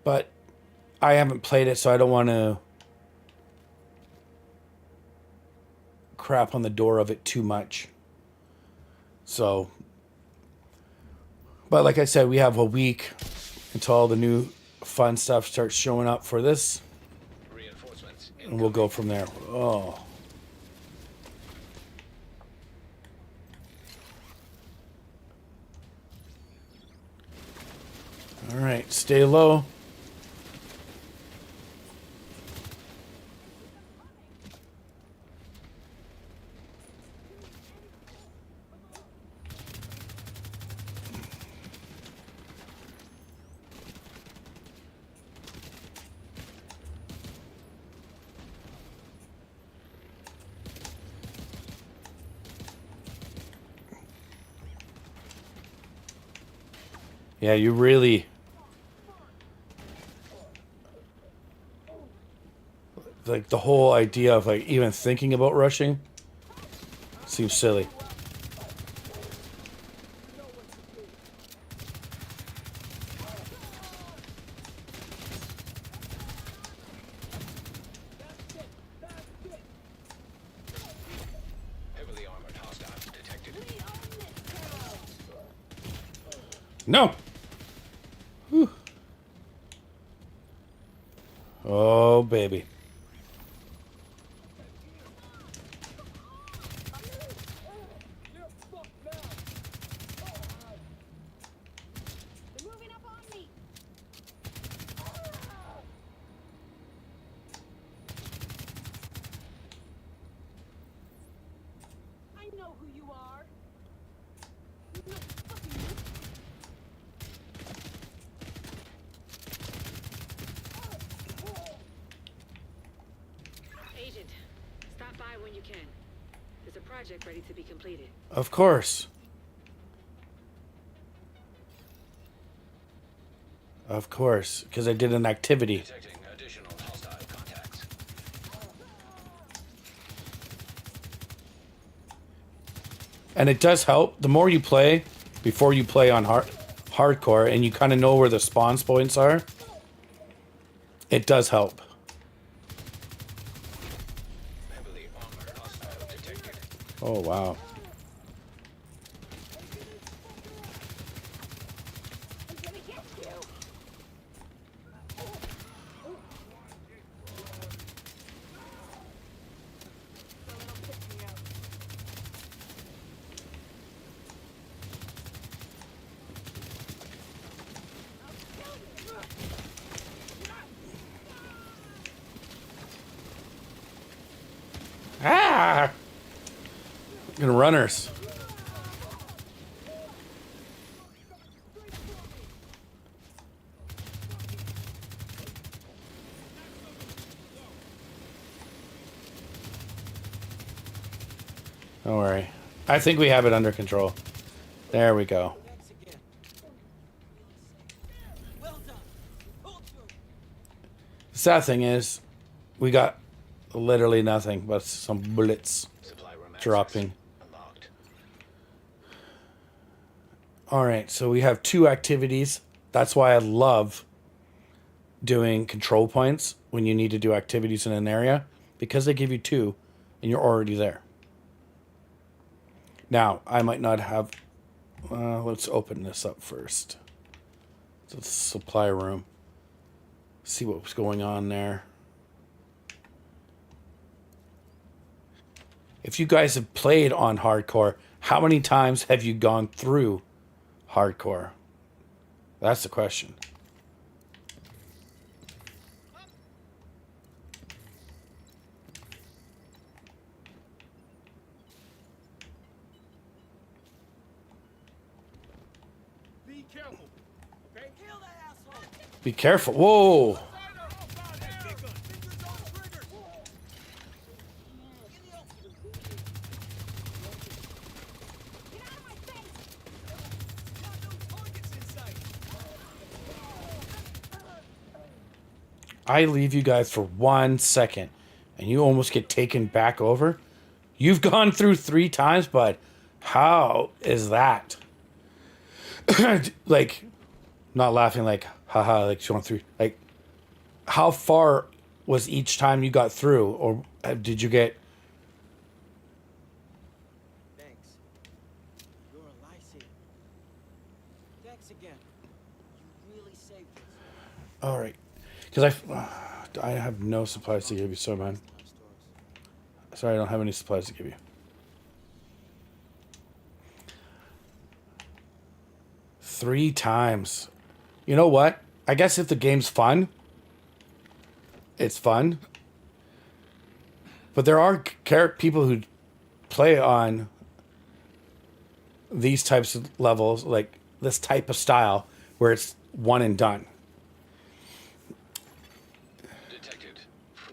But I haven't played it, so I don't want to crap on the door of it too much. So, but like I said, we have a week until all the new fun stuff starts showing up for this. Reinforcements. And we'll go from there. Oh. All right, stay low. Yeah, you really... Like, the whole idea of, like, even thinking about rushing seems silly. Heavily armored hostile detected. No! Whew. Oh, baby. Agent, stop by when you can. There's a project ready to be completed. Of course. Of course, because I did an activity. Detecting additional hostile contacts. And it does help. The more you play, before you play on hardcore, and you kind of know where the spawn points are, it does help. Heavily armored hostile detected. Oh, wow. Ah! Fucking runners. Don't worry. I think we have it under control. There we go. The sad thing is, we got literally nothing but some bullets dropping. Alright, so we have 2 activities. That's why I love doing control points when you need to do activities in an area, because they give you 2 and you're already there. Now, I might not have... let's open this up first. It's a supply room. See what was going on there. If you guys have played on hardcore, how many times have you gone through hardcore? That's the question. Be careful. Okay? Kill that asshole. Be careful. Whoa. I leave you guys for 1 second and you almost get taken back over. You've gone through 3 times, bud. How is that? Like, not laughing like, haha, like going through. Like, how far was each time you got through? Or did you get... Thanks. You're a lifesaver. Thanks again. You really saved us. All right. Because I have no supplies to give you, so man. Sorry, I don't have any supplies to give you. 3 times. You know what? I guess if the game's fun, it's fun. But there are people who play on these types of levels, like this type of style, where it's one and done. Detected.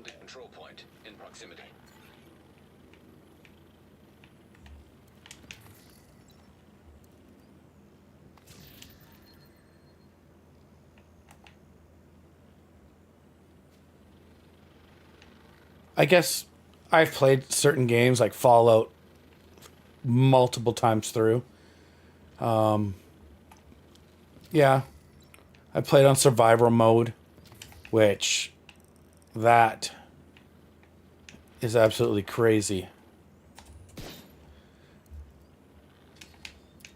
The control point in proximity. I guess I've played certain games like Fallout multiple times through. Yeah. I played on survival mode, which that is absolutely crazy.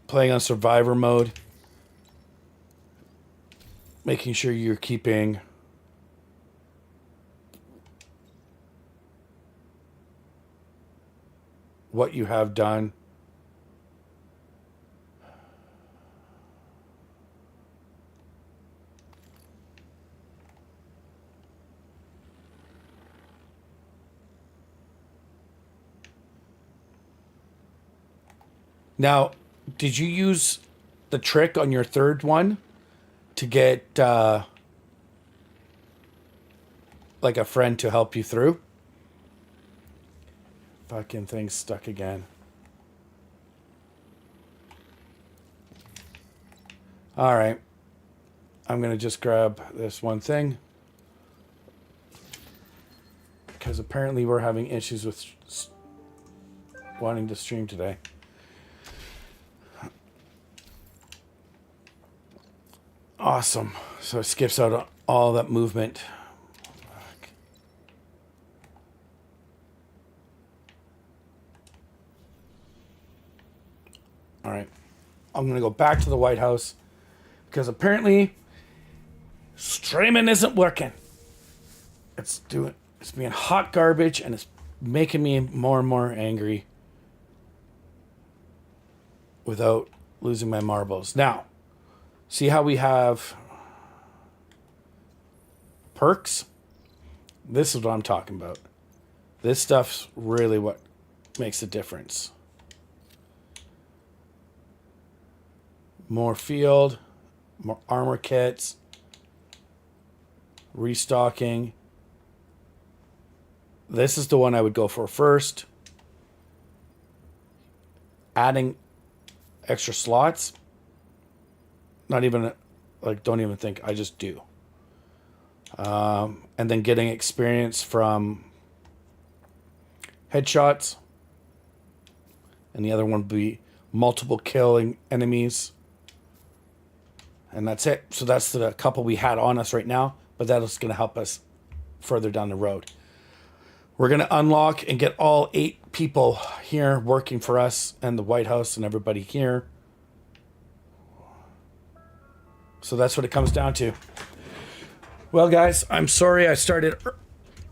Playing on survivor mode, making sure you're keeping what you have done. Now, did you use the trick on your third one to get like a friend to help you through? Fucking thing's stuck again. All right. I'm going to just grab this one thing. Because apparently we're having issues with wanting to stream today. Awesome. So it skips out all that movement. Fuck. All right. I'm going to go back to the White House because apparently streaming isn't working. It's being hot garbage and it's making me more and more angry without losing my marbles. Now, see how we have perks? This is what I'm talking about. This stuff's really what makes a difference. More field, more armor kits, restocking. This is the one I would go for first. adding extra slots. Not even, like, don't even think. I just do. And then getting experience from headshots. And the other one would be multiple killing enemies. And that's it. So that's the couple we had on us right now. But that's going to help us further down the road. We're going to unlock and get all 8 people here working for us and the White House and everybody here. So that's what it comes down to. Well, guys, I'm sorry I started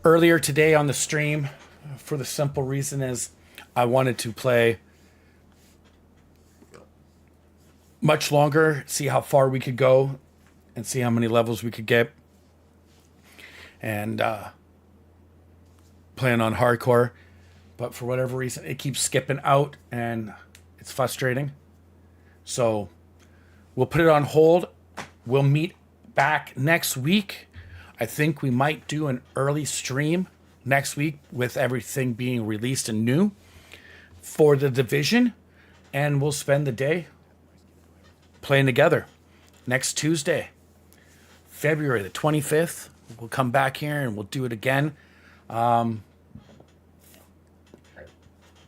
earlier today on the stream for the simple reason is I wanted to play much longer, see how far we could go, and see how many levels we could get. And playing on hardcore. But for whatever reason, it keeps skipping out, and it's frustrating. So we'll put it on hold. We'll meet back next week. I think we might do an early stream next week with everything being released and new for the Division. And we'll spend the day playing together next Tuesday, February the 25th. We'll come back here and we'll do it again.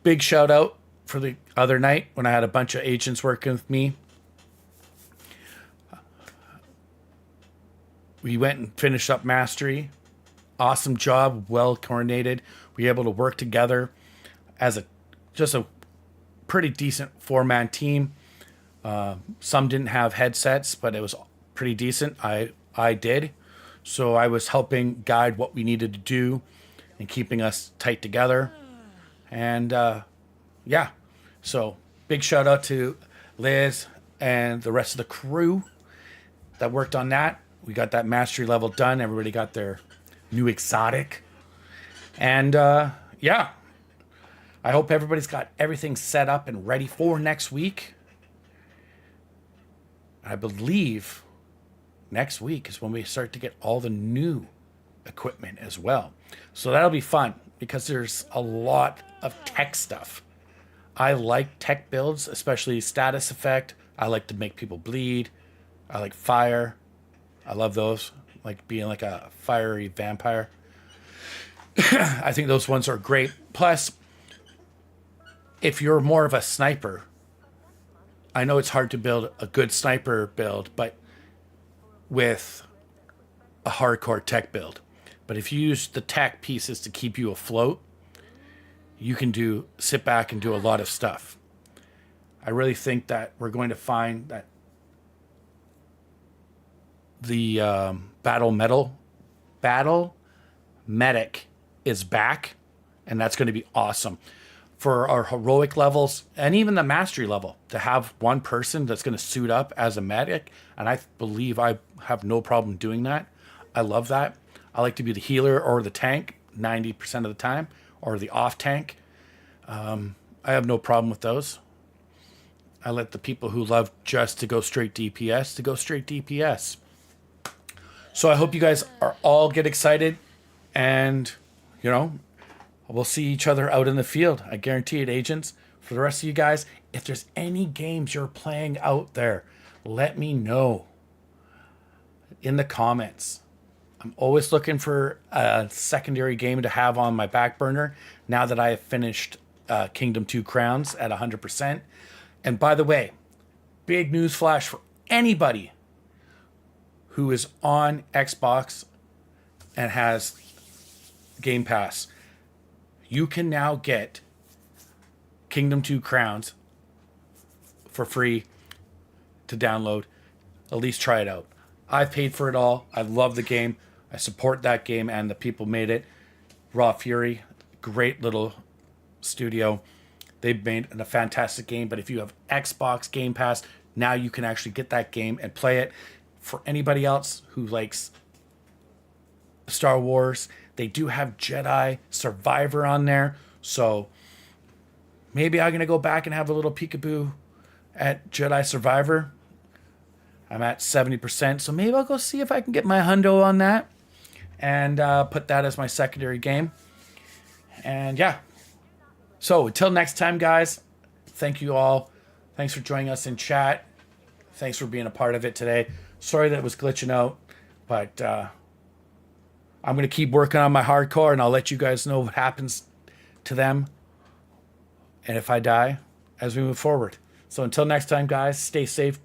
Big shout out for the other night when I had a bunch of agents working with me. We went and finished up Mastery. Awesome job, well coordinated. We were able to work together as a pretty decent 4-man team. Some didn't have headsets, but it was pretty decent. I did. So I was helping guide what we needed to do and keeping us tight together. And yeah, so big shout out to Liz and the rest of the crew that worked on that. We got that mastery level done. Everybody got their new exotic. And yeah, I hope everybody's got everything set up and ready for next week. I believe next week is when we start to get all the new equipment as well. So that'll be fun because there's a lot of tech stuff. I like tech builds, especially status effect. I like to make people bleed. I like fire. I love those, like being like a fiery vampire. I think those ones are great. Plus, if you're more of a sniper, I know it's hard to build a good sniper build, but with a hardcore tech build. But if you use the tech pieces to keep you afloat, you can sit back and do a lot of stuff. I really think that we're going to find that the battle medic is back, and that's going to be awesome for our heroic levels and even the mastery level, to have one person that's going to suit up as a medic. And I believe I have no problem doing that. I love that. I like to be the healer or the tank 90% of the time, or the off tank. I have no problem with those. I let the people who love just to go straight DPS to go straight DPS. So I hope you guys are all get excited, and we'll see each other out in the field. I guarantee it, agents. For the rest of you guys, if there's any games you're playing out there, let me know in the comments. I'm always looking for a secondary game to have on my back burner now that I have finished Kingdom 2 Crowns at 100%. And by the way, big news flash for anybody who is on Xbox and has Game Pass. You can now get Kingdom 2 Crowns for free to download. At least try it out. I've paid for it all. I love the game. I support that game and the people made it. Raw Fury, great little studio. They've made a fantastic game. But if you have Xbox Game Pass, now you can actually get that game and play it. For anybody else who likes Star Wars, they do have Jedi Survivor on there. So maybe I'm going to go back and have a little peekaboo at Jedi Survivor. I'm at 70%. So maybe I'll go see if I can get my hundo on that and put that as my secondary game. And yeah. So until next time, guys, thank you all. Thanks for joining us in chat. Thanks for being a part of it today. Sorry that it was glitching out, but I'm going to keep working on my hardcore, and I'll let you guys know what happens to them and if I die as we move forward. So until next time, guys, stay safe.